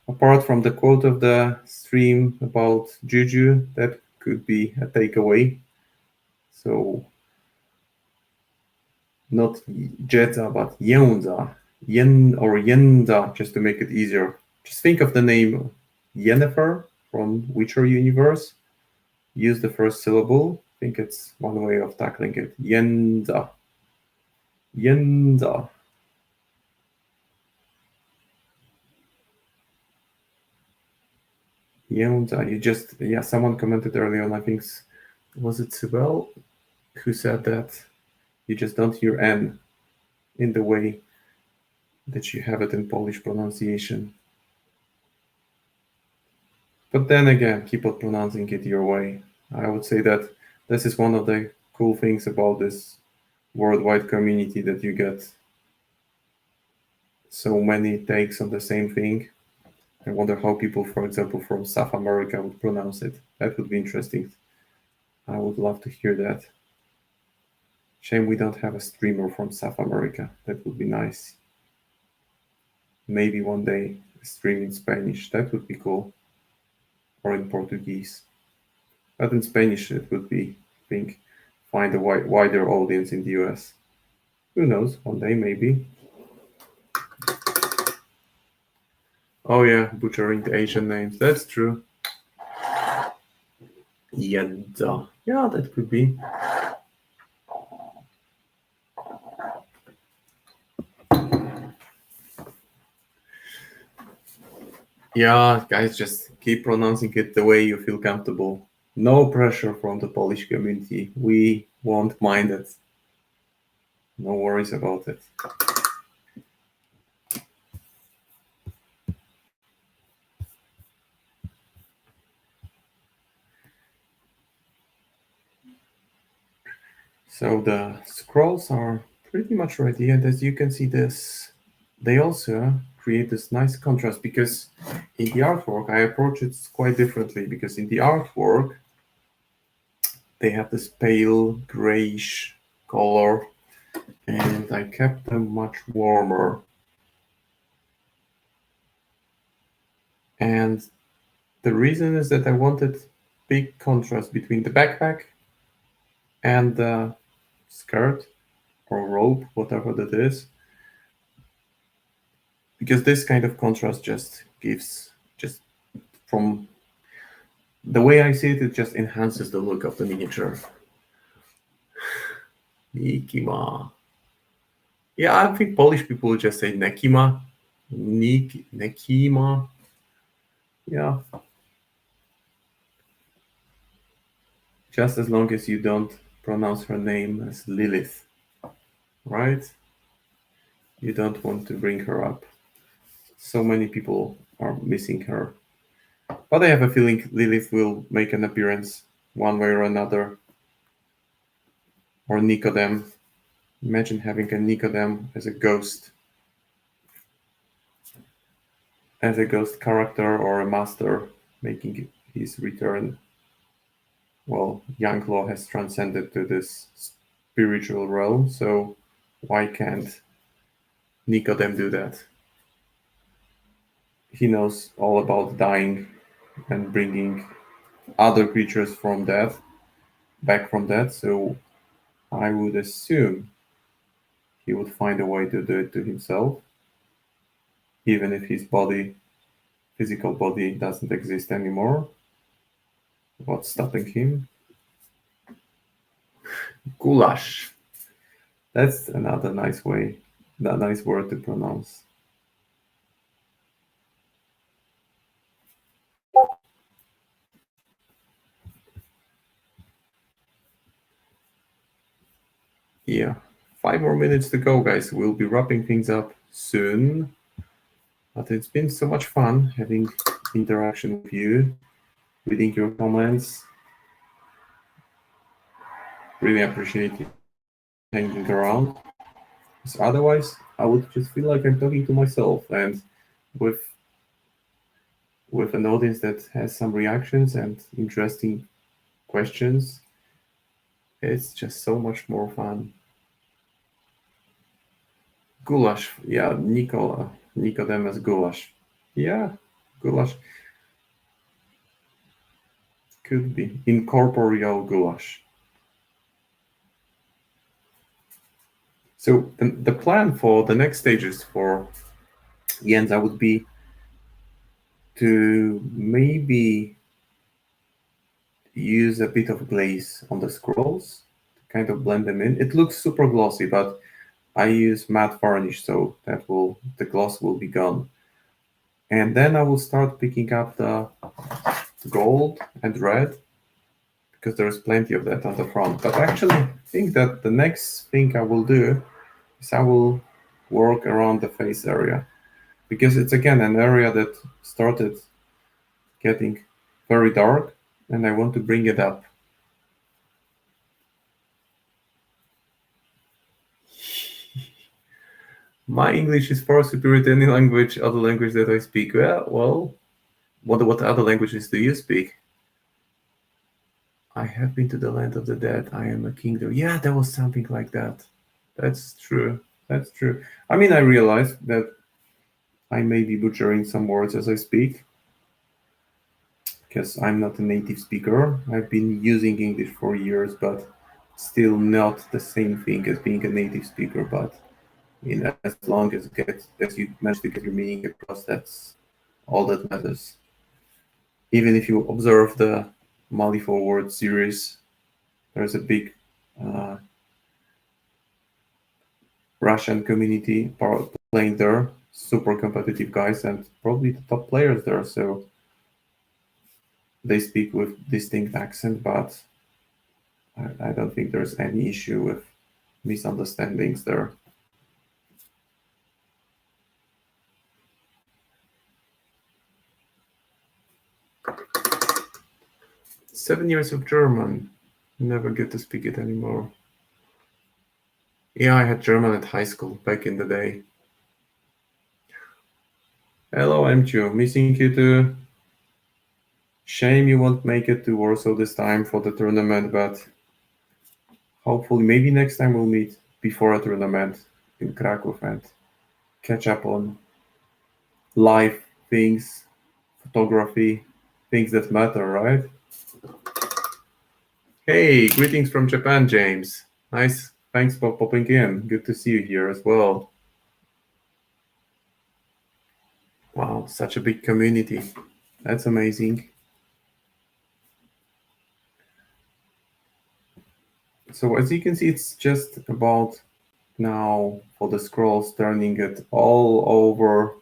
apart from the quote of the stream about Juju, that could be a takeaway. So not Jedza, but Jedza. Yenza, just to make it easier. Just think of the name Yennefer from Witcher universe. Use the first syllable. I think it's one way of tackling it. Yenza. Yenza. Yenza. You just, yeah, someone commented earlier on, I think, was it Sibel, who said that you just don't hear N in the way that you have it in Polish pronunciation. But then again, keep on pronouncing it your way. I would say that this is one of the cool things about this worldwide community, that you get so many takes on the same thing. I wonder how people, for example, from South America would pronounce it. That would be interesting. I would love to hear that. Shame we don't have a streamer from South America. That would be nice. Maybe one day a stream in Spanish. That would be cool. Or in Portuguese. But in Spanish it would be, I think, find a wider audience in the US. Who knows? One day maybe. Oh yeah, butchering the Asian names. That's true. Jedza. Yeah, that could be. Yeah, guys, just keep pronouncing it the way you feel comfortable. No pressure from the Polish community. We won't mind it. No worries about it. So the scrolls are pretty much ready, and as you can see this, they also create this nice contrast, because in the artwork I approach it quite differently, because in the artwork they have this pale grayish color and I kept them much warmer. And the reason is that I wanted big contrast between the backpack and the skirt or robe, whatever that is. because this kind of contrast just gives, just from the way I see it, it just enhances the look of the miniature. Nikima. Yeah, I think Polish people just say Nekima. Nekima. Yeah. Just as long as you don't pronounce her name as Lilith, right? You don't want to bring her up. So many people are missing her. But I have a feeling Lilith will make an appearance one way or another. Or Nicodem. Imagine having a Nicodem as a ghost. As a ghost character or a master making his return. Well, Younglaw has transcended to this spiritual realm, so why can't Nicodem do that? He knows all about dying and bringing other creatures from death, back from death, so I would assume he would find a way to do it to himself, even if his body, physical body, doesn't exist anymore. What's stopping him? Goulash. That's another nice way, that nice word to pronounce. Yeah, 5 more minutes to go, guys. We'll be wrapping things up soon. But it's been so much fun having interaction with you, reading your comments. Really appreciate you hanging around. Because otherwise, I would just feel like I'm talking to myself, and with an audience that has some reactions and interesting questions, it's just so much more fun. Goulash, yeah, Nicodemus Goulash. Yeah, goulash. Could be. Incorporeal goulash. So the plan for the next stages for Jedza would be to maybe use a bit of glaze on the scrolls to kind of blend them in. It looks super glossy, but I use matte varnish, so the gloss will be gone. And then I will start picking up the gold and red, because there's plenty of that on the front. But actually, I think that the next thing I will do is I will work around the face area, because it's again an area that started getting very dark, and I want to bring it up. My English is far superior to any other language that I speak. Well, what other languages do you speak? I have been to the land of the dead. I am a kingdom. Yeah, there was something like that. That's true. That's true. I mean, I realize that I may be butchering some words as I speak, because I'm not a native speaker. I've been using English for years, but still not the same thing as being a native speaker. But as long as you manage to get your meaning across, that's all that matters. Even if you observe the Mali Forward series, there's a big Russian community playing there, super competitive guys, and probably the top players there. So they speak with distinct accent, but I don't think there's any issue with misunderstandings there. Seven years of German. Never get to speak it anymore. Yeah, I had German at high school back in the day. Hello, Emchu. Missing you too. Shame you won't make it to Warsaw this time for the tournament, but hopefully maybe next time we'll meet before a tournament in Krakow and catch up on live things, photography, things that matter, right? Hey, greetings from Japan, James. Nice. Thanks for popping in. Good to see you here as well. Wow, such a big community. That's amazing. So as you can see, it's just about now for the scrolls, turning it all over,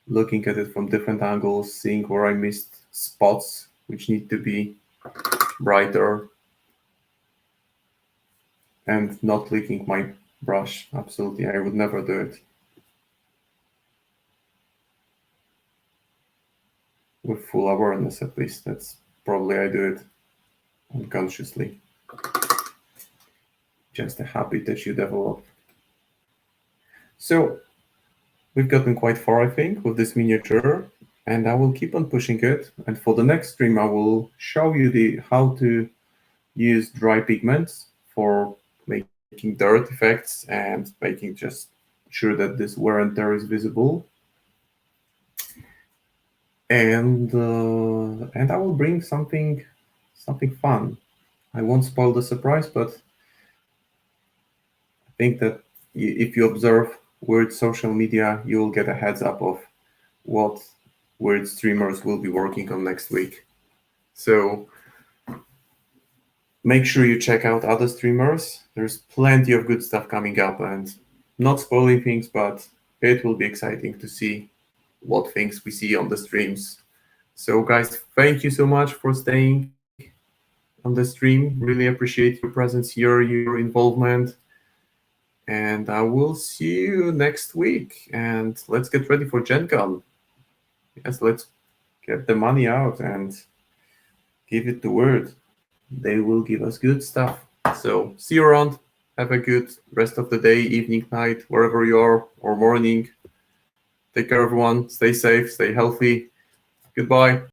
looking at it from different angles, seeing where I missed spots which need to be brighter, and not licking my brush. Absolutely, I would never do it. With full awareness, at least. That's probably I do it unconsciously. Just a habit that you develop. So we've gotten quite far, I think, with this miniature, and I will keep on pushing it. And for the next stream, I will show you the how to use dry pigments for making dirt effects and making just sure that this wear and tear is visible. And I will bring something fun. I won't spoil the surprise, but I think that if you observe Wyrd social media, you will get a heads up of what Wyrd streamers will be working on next week. So make sure you check out other streamers. There's plenty of good stuff coming up, and not spoiling things, but it will be exciting to see what things we see on the streams. So guys, thank you so much for staying on the stream. Really appreciate your presence here, your involvement. And I will see you next week. And let's get ready for Gen Con. Yes, let's get the money out and give it to Wyrd. They will give us good stuff. So see you around. Have a good rest of the day, evening, night, wherever you are, or morning. Take care, everyone. Stay safe, stay healthy. Goodbye.